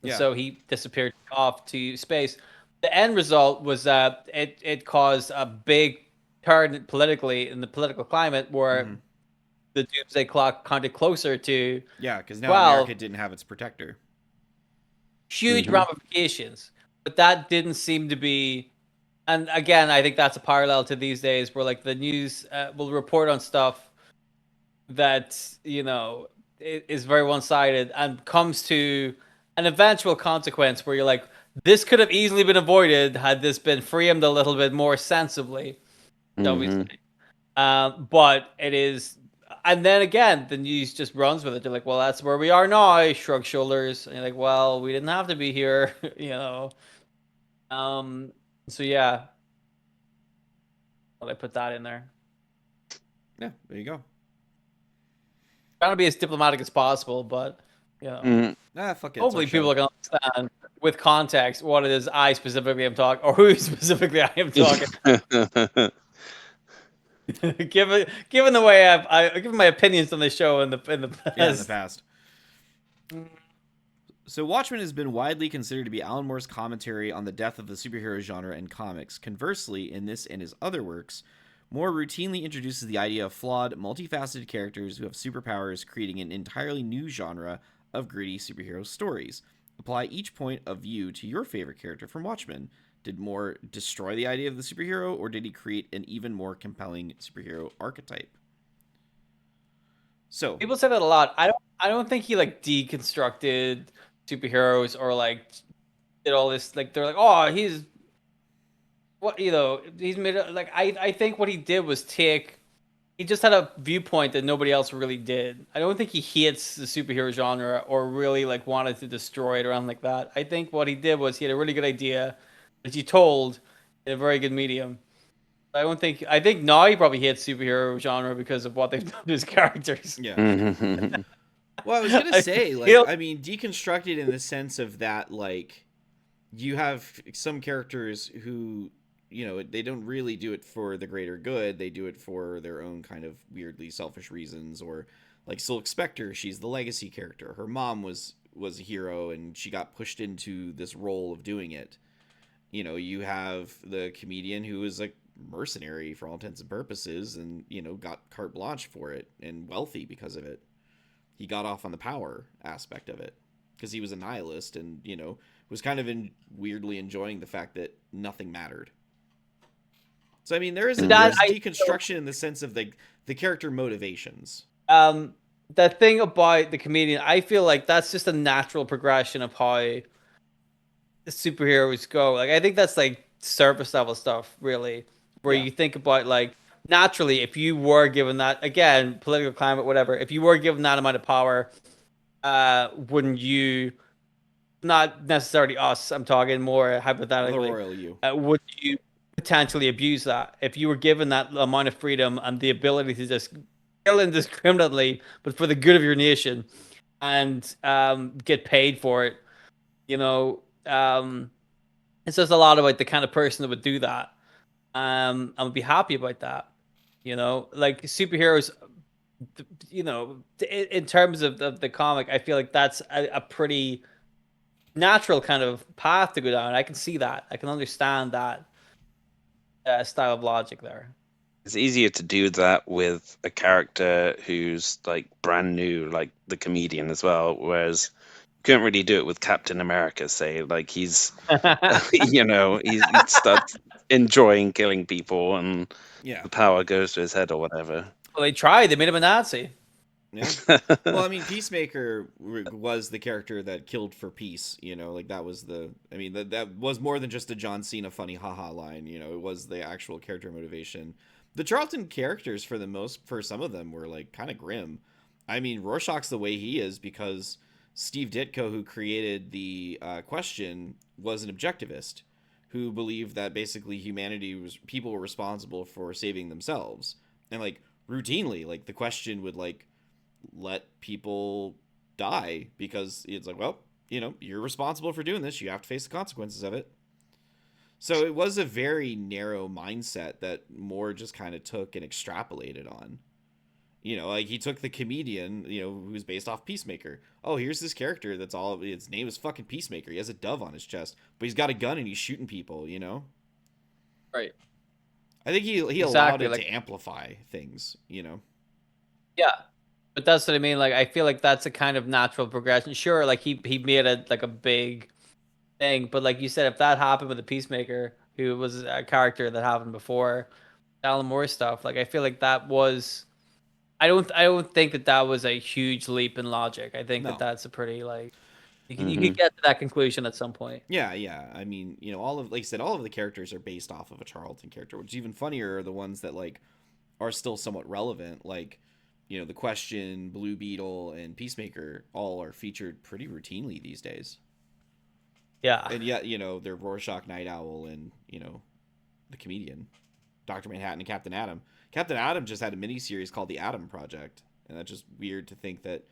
and Yeah. so he disappeared off to space. The end result was that it caused a big turn politically in the political climate where Mm-hmm. the doomsday clock counted closer to Yeah, because now 12, America didn't have its protector. huge Hmm. ramifications. But that didn't seem to be, and again, I think that's a parallel to these days where like the news will report on stuff that is very one-sided and comes to an eventual consequence where you're like, this could have easily been avoided had this been framed a little bit more sensibly, shall we Hmm. say. But it is, and then again, the news just runs with it. They're like, well, that's where we are now. I shrug shoulders, and you're like, well, we didn't have to be here, you know. Um, so yeah, well, I put that in there. Yeah, there you go. Trying to be as diplomatic as possible, but you know. Hmm. Ah, fuck it. It's our Hopefully, show. people can understand with context what it is I specifically am talking, or who specifically I am talking. Given the way I've given my opinions on the show in the Yeah, in the past. past. So, Watchmen has been widely considered to be Alan Moore's commentary on the death of the superhero genre in comics. Conversely, in this and his other works, Moore routinely introduces the idea of flawed, multifaceted characters who have superpowers, creating an entirely new genre of gritty superhero stories. Apply each point of view to your favorite character from Watchmen. Did Moore destroy the idea of the superhero, or did he create an even more compelling superhero archetype? So, People say that a lot. I don't think he like deconstructed superheroes or like did all this like they're like, oh, he's what he's made like I think what he did was take he just had a viewpoint that nobody else really did. I don't think he hates the superhero genre or really like wanted to destroy it around like that. I think what he did was he had a really good idea that he told in a very good medium. I think now he probably hates superhero genre because of what they've done to his characters. yeah. Hmm. Well, I was gonna I say, like, feel I mean, deconstructed in the sense of that, like, you have some characters who, they don't really do it for the greater good. They do it for their own kind of weirdly selfish reasons. Or, like Silk Spectre, she's the legacy character. Her mom was a hero, and she got pushed into this role of doing it. You have the comedian who is a mercenary for all intents and purposes, and got carte blanche for it and wealthy because of it. He got off on the power aspect of it because he was a nihilist, and was kind of weirdly enjoying the fact that nothing mattered. So I mean, that there's I deconstruction in the sense of the character motivations. um the thing about the comedian, I feel like that's just a natural progression of how the superheroes go. Like I think that's like surface level stuff, really, where Yeah. you think about like naturally, if you were given that again, political climate, whatever, if you were given that amount of power, wouldn't you? Not necessarily us. I'm talking more The hypothetically. royal you. Would you potentially abuse that if you were given that amount of freedom and the ability to just kill indiscriminately, but for the good of your nation, and get paid for it? You know, it says a lot about the kind of person that would do that. I would be happy about that. Like superheroes, in terms of the comic, I feel like that's a pretty natural kind of path to go down. I can see that. I can understand that style of logic there. It's easier to do that with a character who's like brand new, like the comedian as well. Whereas you couldn't really do it with Captain America, say, like he's, he starts enjoying killing people and Yeah. the power goes to his head or whatever. Well, they tried. They made him a Nazi. Yeah. Well, I mean, Peacemaker was the character that killed for peace. Like that was I mean, that was more than just a John Cena funny haha line. It was the actual character motivation. The Charlton characters, for some of them, were like kind of grim. I mean, Rorschach's the way he is because Steve Ditko, who created the Question, was an objectivist who believed that basically people were responsible for saving themselves, and like routinely, like the Question would like let people die because it's like, well, you're responsible for doing this. You have to face the consequences of it. So it was a very narrow mindset that Moore just kind of took and extrapolated on. Like he took the comedian, who's based off Peacemaker. Oh, here's this character that's all his name is fucking Peacemaker. He has a dove on his chest, but he's got a gun and he's shooting people. Right. I think he allowed Exactly. it Like, to amplify things. yeah. But that's what I mean. Like, I feel like that's a kind of natural progression. Sure, like he made it like a big thing, but like you said, if that happened with the Peacemaker, who was a character that happened before Alan Moore stuff, like I feel like that was. I don't think that was a huge leap in logic. I think that No. that's a pretty like you Mhm. could get to that conclusion at some point. Yeah, yeah. I mean, like I said, all of the characters are based off of a Charlton character, which is even funnier are the ones that like are still somewhat relevant. Like, the Question, Blue Beetle, and Peacemaker all are featured pretty routinely these days. Yeah. And yet, they're Rorschach, Night Owl, and the comedian, Doctor Manhattan, and Captain Atom. Captain Atom just had a miniseries called The Atom Project, and that's just weird to think that.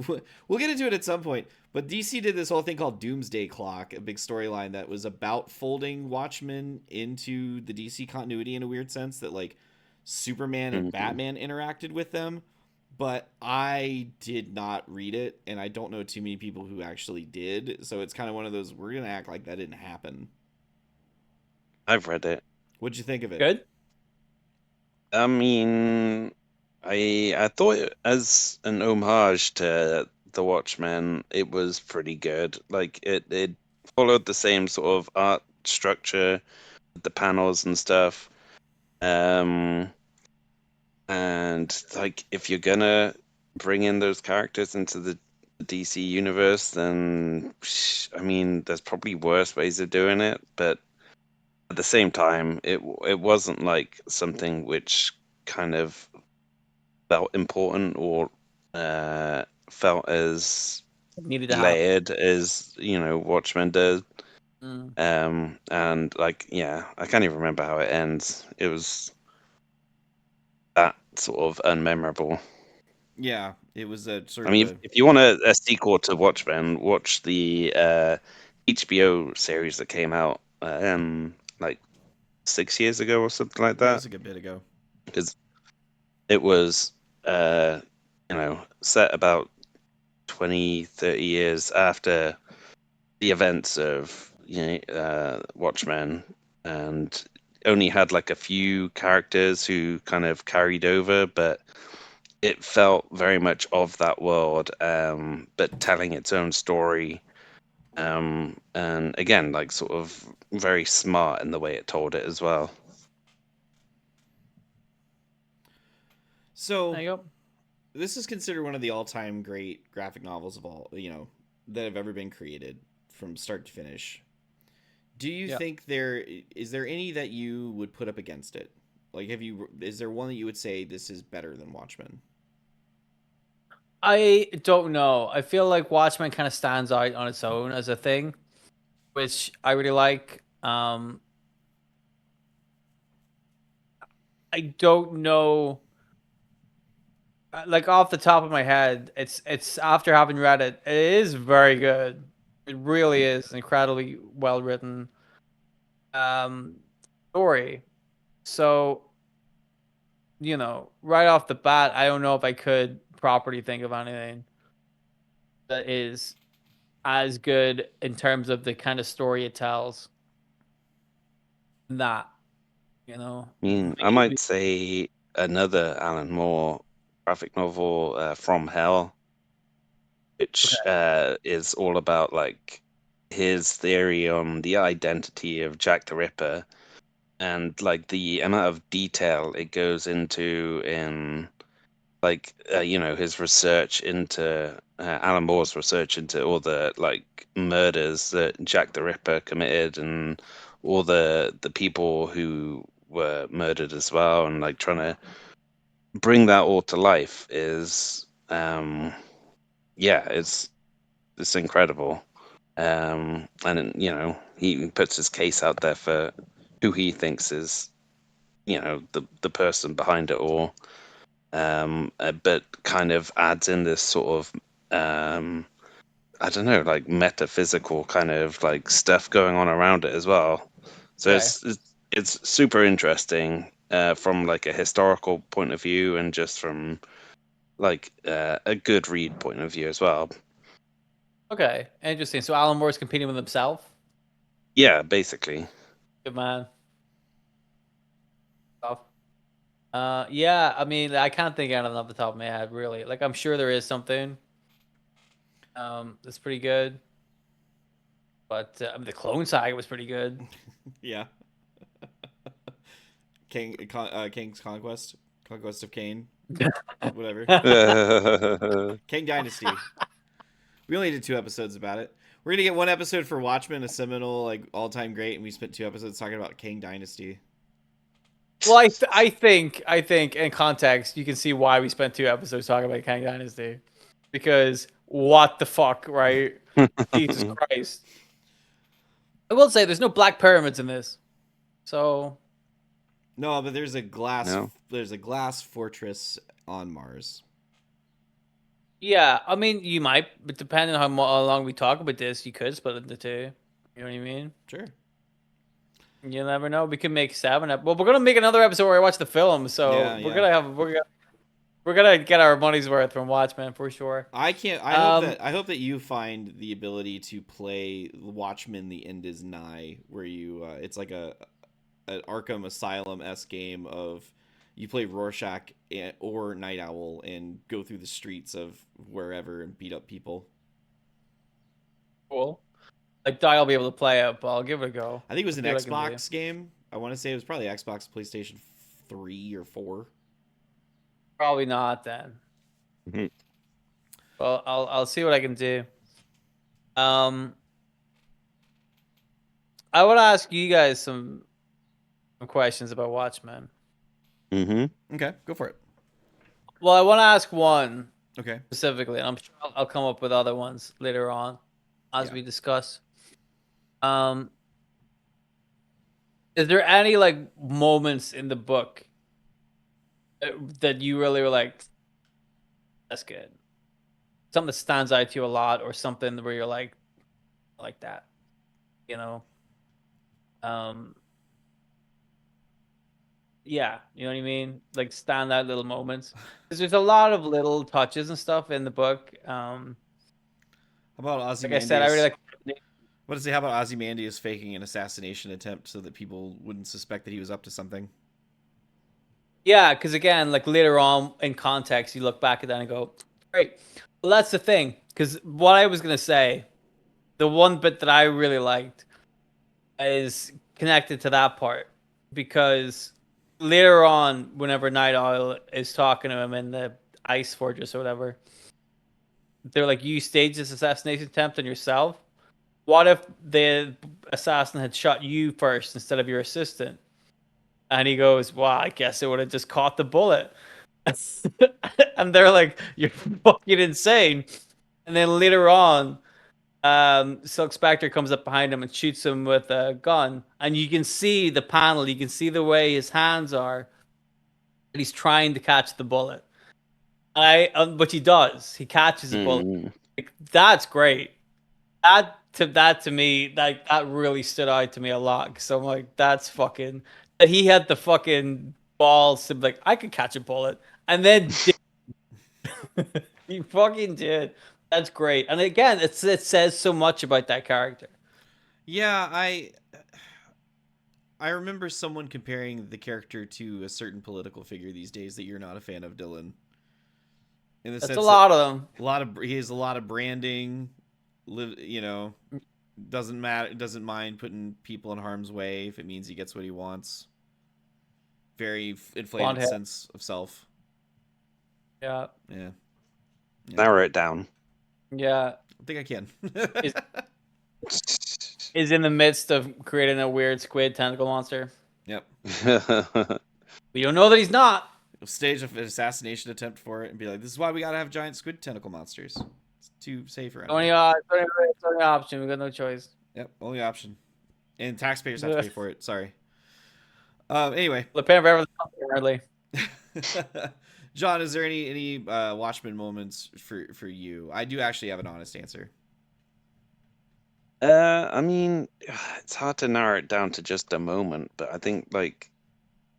We'll get into it at some point, but DC did this whole thing called Doomsday Clock, a big storyline that was about folding Watchmen into the DC continuity in a weird sense that like Superman and Mhm. Batman interacted with them. But I did not read it, and I don't know too many people who actually did. So it's kind of one of those, we're gonna act like that didn't happen. I've read it. What'd you think of it? Good. I mean, I thought as an homage to the Watchmen, it was pretty good. Like it followed the same sort of art structure, with the panels and stuff. Um, and like if you're gonna bring in those characters into the DC universe, then I mean, there's probably worse ways of doing it, but at the same time, it wasn't like something which kind of felt important or felt as Needed to happen. layered as Watchmen did. Mm. And like yeah, I can't even remember how it ends. It was that sort of unmemorable. Yeah, it was a sort I of mean, a if you want a sequel to Watchmen, watch the HBO series that came out like 6 years ago or something like yeah, it that. was a good bit ago. Because it was set about 20, 30 years after the events of Watchmen, and only had like a few characters who kind of carried over, but it felt very much of that world, but telling its own story. And again, like sort of very smart in the way it told it as well. So There you go. this is considered one of the all-time great graphic novels of all that have ever been created from start to finish. Do you Yeah. think is there any that you would put up against it? Like, is there one that you would say this is better than Watchmen? I don't know. I feel like Watchmen kind of stands out on its own as a thing, which I really like. I don't know. Like off the top of my head, it's after having read it, it is very good. It really is incredibly well written um story. So right off the bat, I don't know if I could properly think of anything that is as good in terms of the kind of story it tells. That, I mean, I might say another Alan Moore graphic novel, From Hell, which is all about like his theory on the identity of Jack the Ripper and like the amount of detail it goes into in like his research into Alan Moore's research into all the like murders that Jack the Ripper committed and all the people who were murdered as well, and like trying to bring that all to life is yeah, it's incredible. And he puts his case out there for who he thinks is the person behind it all. But kind of adds in this sort of I don't know, like metaphysical kind of like stuff going on around it as well. So Okay. it's super interesting from like a historical point of view and just from like a good read point of view as well. Okay, interesting. So Alan Moore's competing with himself. Yeah, basically. Good man. Tough. Yeah. I mean, I can't think of anything off the top of my head, really. Like, I'm sure there is something. That's pretty good. But I mean, the Clone Saga was pretty good. Yeah. King's Conquest, Conquest of Kane, whatever. Kang Dynasty. We only did 2 episodes about it. We're gonna get 1 episode for Watchmen, a seminal, like all-time great, and we spent 2 episodes talking about Kang Dynasty. Well, I think in context you can see why we spent 2 episodes talking about Kang Dynasty, because what the fuck, right? Jesus Christ! I will say there's no black pyramids in this, so No, but there's a glass. No. There's a glass fortress on Mars. yeah. I mean, you might, but depending on how long we talk about this, you could split it into 2. You know what I mean? Sure. You never know. We could make 7. Well, we're gonna make another episode where I watch the film, so Yeah, we're yeah. we're gonna get our money's worth from Watchmen for sure. I can't. I hope that you find the ability to play Watchmen: The End Is Nigh, where you. It's like a an Arkham Asylum esque game of you play Rorschach or Night Owl and go through the streets of wherever and beat up people. Cool. Like, I'll be able to play it, but I'll give it a go. I think it was an See what I can do. Xbox game. I want to say it was probably Xbox, PlayStation 3 or 4. Probably not then. Mhm. Well, I'll see what I can do. I want to ask you guys some questions about Watchmen. Okay, go for it. Well, I want to ask one Okay. specifically, and I'm sure I'll come up with other ones later on as Yeah. we discuss. Is there any like moments in the book that you really were like, that's good? Something that stands out to you a lot, or something where you're like that, you know? Yeah, you know what I mean? Like, stand out little moments. Because there's a lot of little touches and stuff in the book. How about Ozymandias? Like I said, I really like. What does it say? How about Ozymandias faking an assassination attempt so that people wouldn't suspect that he was up to something? Yeah, because again, like later on in context, you look back at that and go, great. Well, that's the thing. Because what I was gonna say, the one bit that I really liked is connected to that part, because later on, whenever Night Owl is talking to him in the ice fortress or whatever, they're like, "You staged this assassination attempt on yourself. What if the assassin had shot you first instead of your assistant?" And he goes, "Well, I guess it would have just caught the bullet." And they're like, "You're fucking insane." And then later on, Silk Spectre comes up behind him and shoots him with a gun, and you can see the panel. You can see the way his hands are, and he's trying to catch the bullet. But he does. He catches the bullet. Like, that's great. That to me, that really stood out to me a lot. Because I'm like, that's fucking. That he had the fucking balls to be like, I could catch a bullet, and then he fucking did. That's great. And again, it says so much about that character. Yeah, I remember someone comparing the character to a certain political figure these days that you're not a fan of, Dylan. In the That's a sense that lot of them. he has a lot of branding, you know, doesn't mind putting people in harm's way if it means he gets what he wants. Very Blonde inflated hair. sense of self. Yeah. Yeah. Narrow it down. Yeah. I think I can. Is in the midst of creating a weird squid tentacle monster. Yep. We don't know that he's not. Stage an assassination attempt for it and be like, this is why we gotta have giant squid tentacle monsters. It's too safe around Only, here. it's only option. We got no choice. Yep, only option. And taxpayers have to pay for it. Sorry. Anyway. The paying for everything, apparently. John, is there any Watchmen moments for you? I do actually have an honest answer. I mean, it's hard to narrow it down to just a moment, but I think like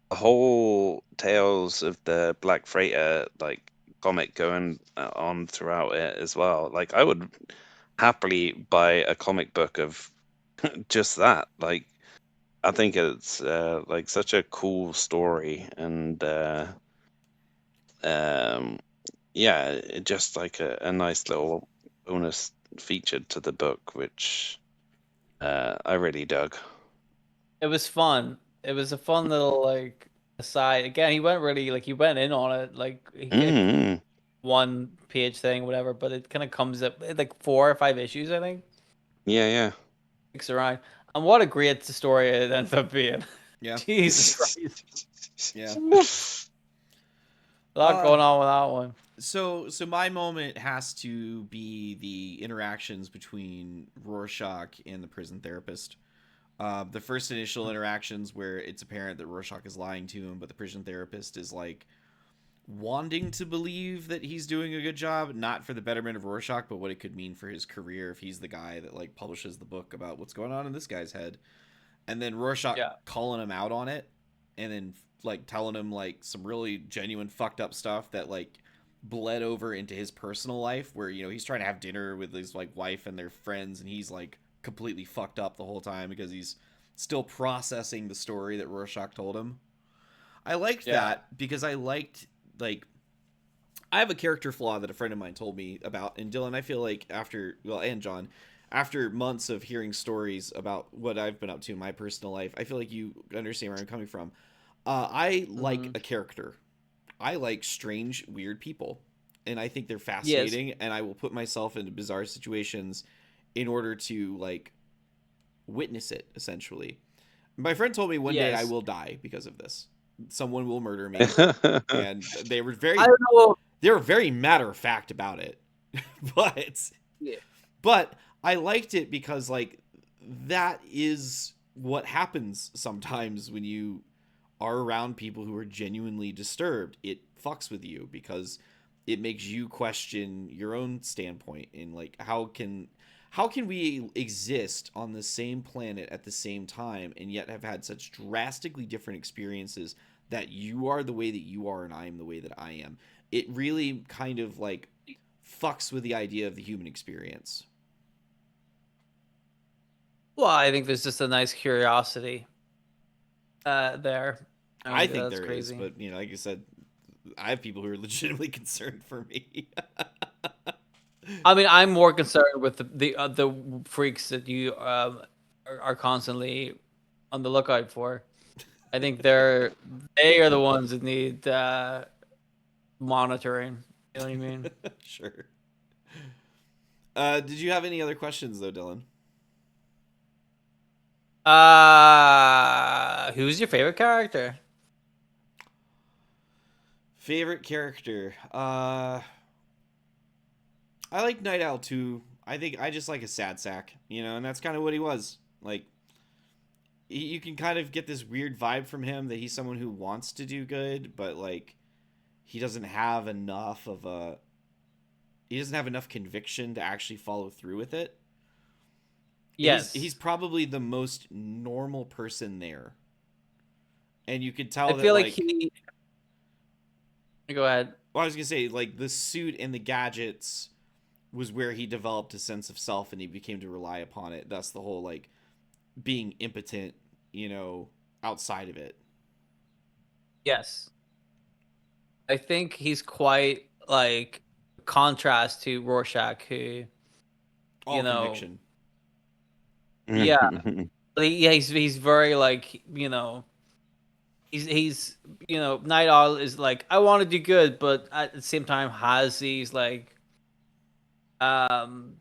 the whole Tales of the Black Freighter like comic going on throughout it as well. Like I would happily buy a comic book of just that. Like I think it's like such a cool story, and yeah, just like a nice little bonus feature to the book, which I really dug. It was fun. It was a fun little like aside. Again, he went in on it. Like he did Mm. 1 page thing, whatever. But it kind of comes up like 4 or 5 issues, I think. Yeah. Sticks around, and what a great story it ends up being. Yeah. Jesus Christ, Yeah. a lot going on with that one. So my moment has to be the interactions between Rorschach and the prison therapist. The first initial interactions where it's apparent that Rorschach is lying to him, but the prison therapist is like wanting to believe that he's doing a good job, not for the betterment of Rorschach, but what it could mean for his career if he's the guy that like publishes the book about what's going on in this guy's head. And then Rorschach calling him out on it, and then like telling him like some really genuine fucked up stuff that like bled over into his personal life, where you know he's trying to have dinner with his like wife and their friends, and he's like completely fucked up the whole time because he's still processing the story that Rorschach told him. I liked that because I liked like I have a character flaw that a friend of mine told me about, and Dylan, I feel like and John, after months of hearing stories about what I've been up to in my personal life, I feel like you understand where I'm coming from. I like a character. I like strange, weird people, and I think they're fascinating. And I will put myself into bizarre situations in order to like witness it. Essentially, my friend told me one day I will die because of this. Someone will murder me, and they were very. I don't know. They were very matter of fact about it, but I liked it because like that is what happens sometimes when you are around people who are genuinely disturbed. It fucks with you because it makes you question your own standpoint and like how can we exist on the same planet at the same time and yet have had such drastically different experiences, that you are the way that you are and I am the way that I am. It really kind of like fucks with the idea of the human experience. Well, I think there's just a nice curiosity there. I think there is, but you know, like you said, I have people who are legitimately concerned for me. I mean, I'm more concerned with the freaks that you are constantly on the lookout for. I think they are the ones that need monitoring. You know what I mean? Sure. Did you have any other questions though, Dylan? Who's your favorite character? Favorite character? I like Night Owl too. I think I just like a sad sack, you know, and that's kind of what he was. Like, you can kind of get this weird vibe from him that he's someone who wants to do good, but like he doesn't have enough conviction to actually follow through with it. Yes. He's probably the most normal person there. and you could tell I that feel like like. he. Go ahead. Well, I was gonna say like the suit and the gadgets was where he developed a sense of self, and he became to rely upon it. That's the whole like being impotent, outside of it. Yes, I think he's quite like contrast to Rorschach, who All you know, conviction. yeah, yeah, he's very like he's Night Owl is like I want to do good, but at the same time has these like um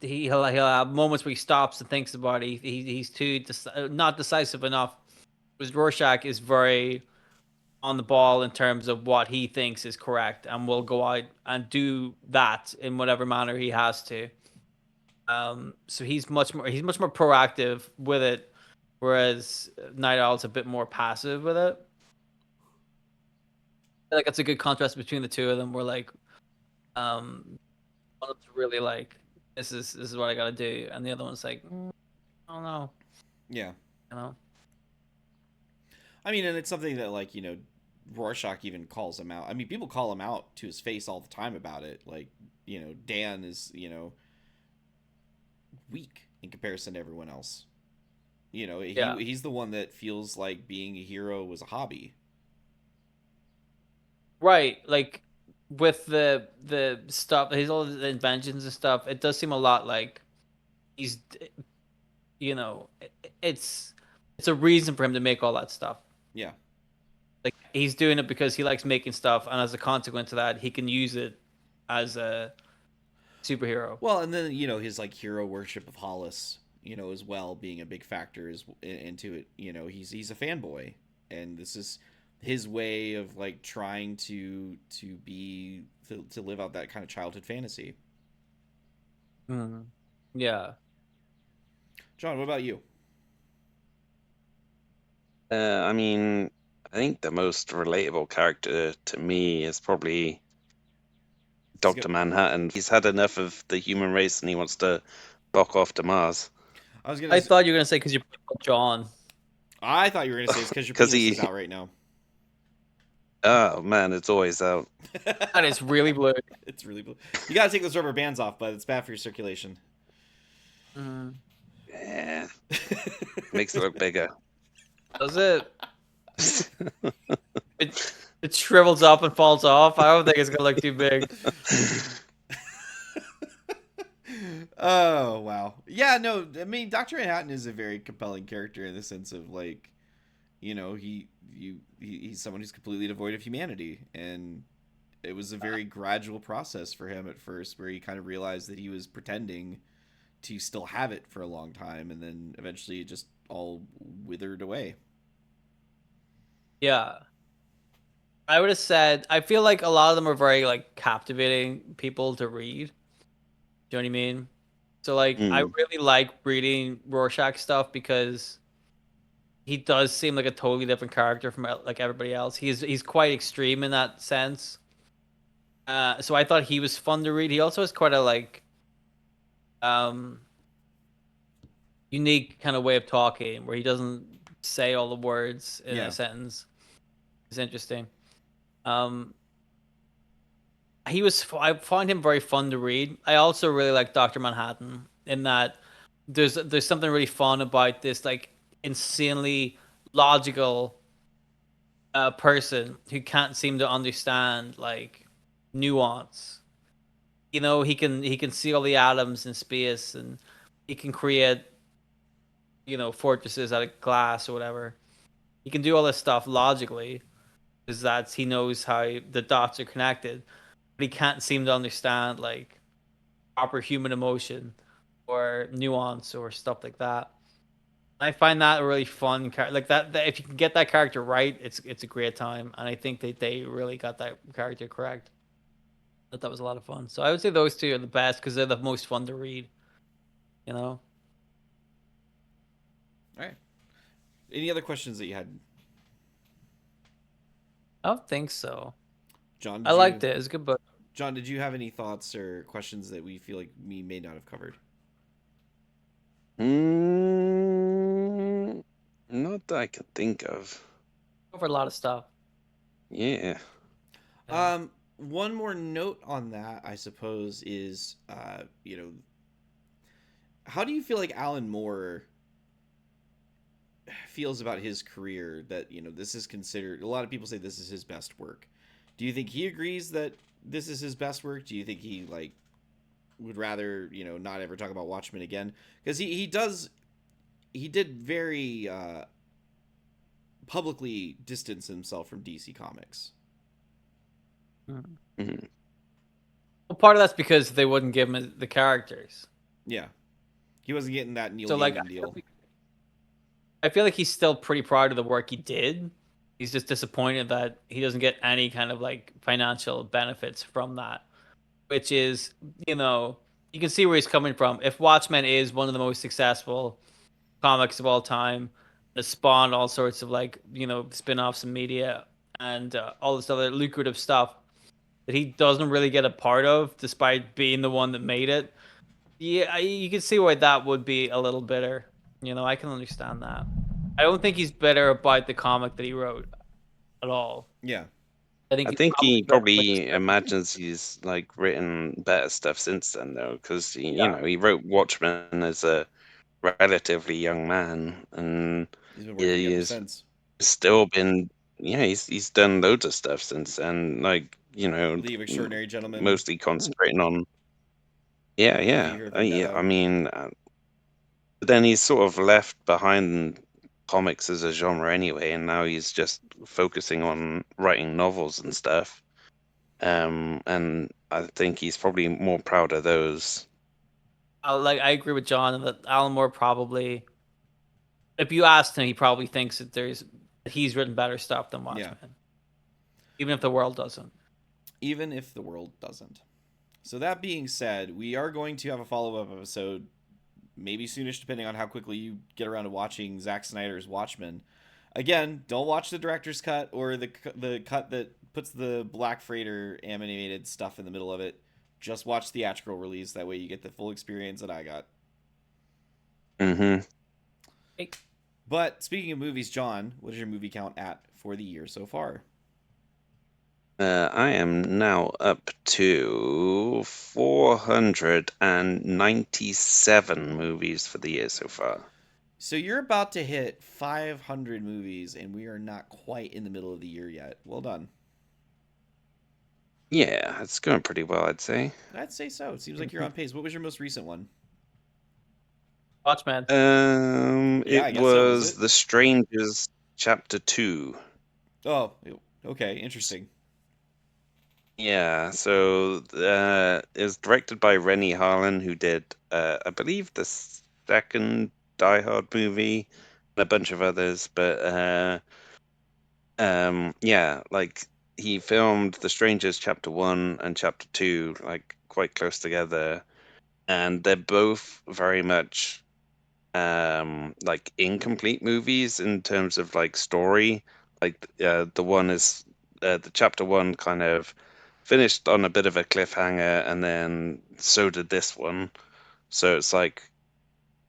he'll have moments where he stops and thinks about it. He's too not decisive enough. Because Rorschach is very on the ball in terms of what he thinks is correct, and will go out and do that in whatever manner he has to. So he's much more proactive with it, whereas Night Owl's a bit more passive with it. I feel like that's a good contrast between the two of them. Where like, one of them's really like, this is what I gotta do, and the other one's like, I don't know, Yeah. you know. I mean, and it's something that like Rorschach even calls him out. I mean, people call him out to his face all the time about it. Like Dan is weak in comparison to everyone else. Yeah, He's the one that feels like being a hero was a hobby. right. Like with the stuff, his all the inventions and stuff. It does seem a lot like he's, you know, it's it's a reason for him to make all that stuff. Yeah. Like he's doing it because he likes making stuff, and as a consequence of that, he can use it as a superhero. Well, and then his like hero worship of Hollis, as well being a big factor is into it. He's a fanboy, and this is his way of like trying to live out that kind of childhood fantasy. Mhm. Yeah. John, what about you? I mean, I think the most relatable character to me is probably Dr. Manhattan. He's had enough of the human race and he wants to buck off to Mars. I was gonna. I thought you were gonna say because you're John. I thought you were gonna say it's because your Because penis he, is out right now. oh man, it's always out. And it's really blue. It's really blue. You gotta take those rubber bands off, but it's bad for your circulation. Mm. Yeah, makes it look bigger. Does it? It shrivels up and falls off. I don't think it's gonna look too big. Oh wow, yeah, no, I mean Dr. Manhattan is a very compelling character in the sense of like, he's someone who's completely devoid of humanity, and it was a very gradual process for him at first, where he kind of realized that he was pretending to still have it for a long time, and then eventually it just all withered away. Yeah. I would have said I feel like a lot of them are very like captivating people to read. Do you know what I mean? So like I Mm. really like reading Rorschach stuff because he does seem like a totally different character from like everybody else. He's quite extreme in that sense. So I thought he was fun to read. He also has quite a like um unique kind of way of talking where he doesn't say all the words in a Yeah. sentence. It's interesting. Um I find him very fun to read. I also really like Dr. Manhattan in that there's something really fun about this like insanely logical person who can't seem to understand like nuance. He can see all the atoms in space, and he can create fortresses out of glass or whatever. He can do all this stuff logically because he knows how the dots are connected, but he can't seem to understand like proper human emotion or nuance or stuff like that. I find that a really fun character. Like that, if you can get that character right, it's a great time, and I think they really got that character correct. That was a lot of fun. So I would say those two are the best because they're the most fun to read. You know. All right. Any other questions that you had, I don't think so. John? I liked it. It's a good book. John, did you have any thoughts or questions that we feel like we may not have covered? Mm, not Not that I can think of. Over a lot of stuff. Yeah. One more note on that, I suppose, is how do you feel like Alan Moore feels about his career? That this is considered. A lot of people say this is his best work. Do you think he agrees that this is his best work? Do you think he would rather not ever talk about Watchmen again? Because he did very publicly distance himself from DC Comics. Mhm. Well, part of that's because they wouldn't give him the characters. Yeah, he wasn't getting that Neil So like, Gaiman deal. I feel like he's still pretty proud of the work he did. He's just disappointed that he doesn't get any kind of like financial benefits from that, which is, you can see where he's coming from. If Watchmen is one of the most successful comics of all time, that spawned all sorts of like, spin-offs and media and all this other lucrative stuff that he doesn't really get a part of, despite being the one that made it. Yeah, you can see why that would be a little bitter. I can understand that. I don't think he's bitter about the comic that he wrote at all. Yeah. I think I he's think he probably bitter. imagines he's like written better stuff since then, though, because Yeah. he wrote Watchmen as a relatively young man, and He's been working he ever has since. still been. Yeah, he's done loads of stuff since then, like League of Extraordinary Gentlemen. mostly concentrating on. Yeah, V for yeah. I Vendetta. mean, but then he's sort of left behind comics as a genre anyway, and now he's just focusing on writing novels and stuff. And I think he's probably more proud of those. I agree with John that Alan Moore probably, if you asked him, he probably thinks that he's written better stuff than Watchmen, even if the world doesn't. Even if the world doesn't. So that being said, we are going to have a follow-up episode, maybe soonish, depending on how quickly you get around to watching Zack Snyder's Watchmen. Again, don't watch the director's cut or the cut that puts the Black Freighter animated stuff in the middle of it. Just watch the theatrical release. That way you get the full experience that I got. Mm-hmm. Hey. But speaking of movies, John, what is your movie count at for the year so far? I am now up to 497 movies for the year so far. So you're about to hit 500 movies, and we are not quite in the middle of the year yet. Well done. Yeah, it's going pretty well, I'd say. I'd say so. It seems like you're on pace. What was your most recent one? Watchmen. Yeah, I It guess so. Was was it? The Strangers Chapter 2. Oh, okay. Interesting. Yeah, so it was directed by Rennie Harlan, who did, I believe, the second Die Hard movie and a bunch of others. But yeah, like he filmed The Strangers Chapter 1 and Chapter 2 like quite close together, and they're both very much like incomplete movies in terms of like story. Like the one is the Chapter 1 kind of finished on a bit of a cliffhanger, and then so did this one. So it's like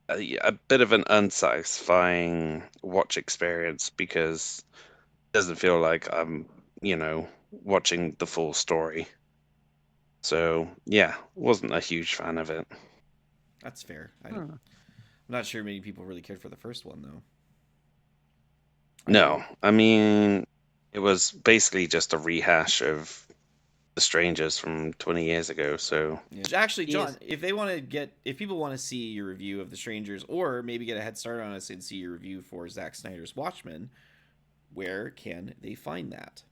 a bit of an unsatisfying watch experience because it doesn't feel like I'm, watching the full story. So yeah, wasn't a huge fan of it. That's fair. I'm not sure many people really cared for the first one, though. No, I mean, it was basically just a rehash of The Strangers from 20 years ago. So Yeah. Actually, John, Yes. if people want to see your review of The Strangers, or maybe get a head start on us and see your review for Zack Snyder's Watchmen, where can they find that?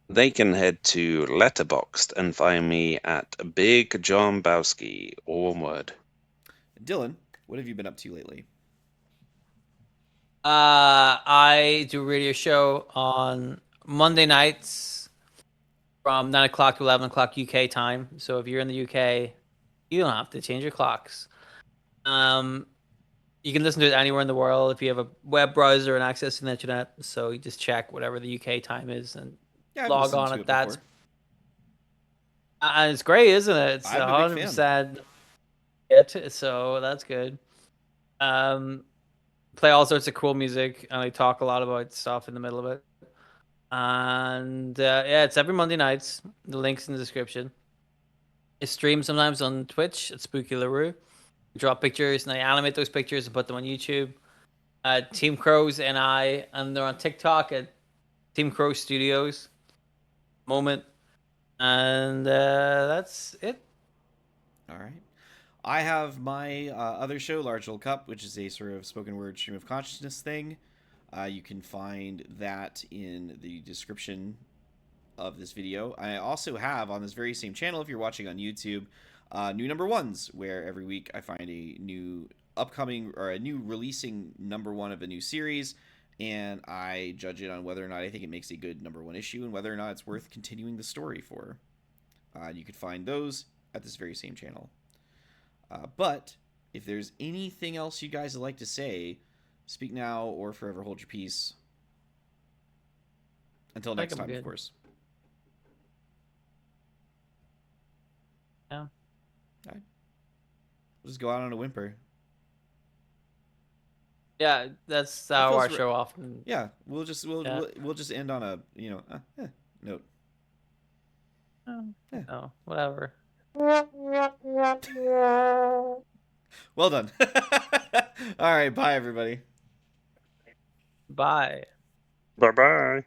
they can head to Letterboxd and find me at Big John Bowski, all one word. Dylan, what have you been up to lately? I do a radio show on Monday nights from 9 o'clock to 11 o'clock UK time. So if you're in the UK, you don't have to change your clocks. You can listen to it anywhere in the world if you have a web browser and access to the internet. So you just check whatever the UK time is and Yeah, I've log listened on to at it that. before. And it's great, isn't it? It's I'm a big fan. 100% it, so that's good. Play all sorts of cool music, and I talk a lot about stuff in the middle of it. And yeah, it's every Monday nights. The link's in the description. I stream sometimes on Twitch at Spooky LaRue. I draw pictures and I animate those pictures and put them on YouTube. Team Crows and they're on TikTok at Team Crow Studios. Moment. And that's it. All right. I have my other show, Large Old Cup, which is a sort of spoken word stream of consciousness thing. You can find that in the description of this video. I also have on this very same channel, if you're watching on YouTube, new number ones, where every week I find a new upcoming or a new releasing number one of a new series, and I judge it on whether or not I think it makes a good number one issue and whether or not it's worth continuing the story for. You could find those at this very same channel. But if there's anything else you guys would like to say, speak now or forever hold your peace. Until next time, of course. Yeah. All right. We'll just go out on a whimper. Yeah, that's how our show often. Yeah, we'll just end on a note. Oh, whatever. Well done. All right, bye everybody. Bye. Bye bye.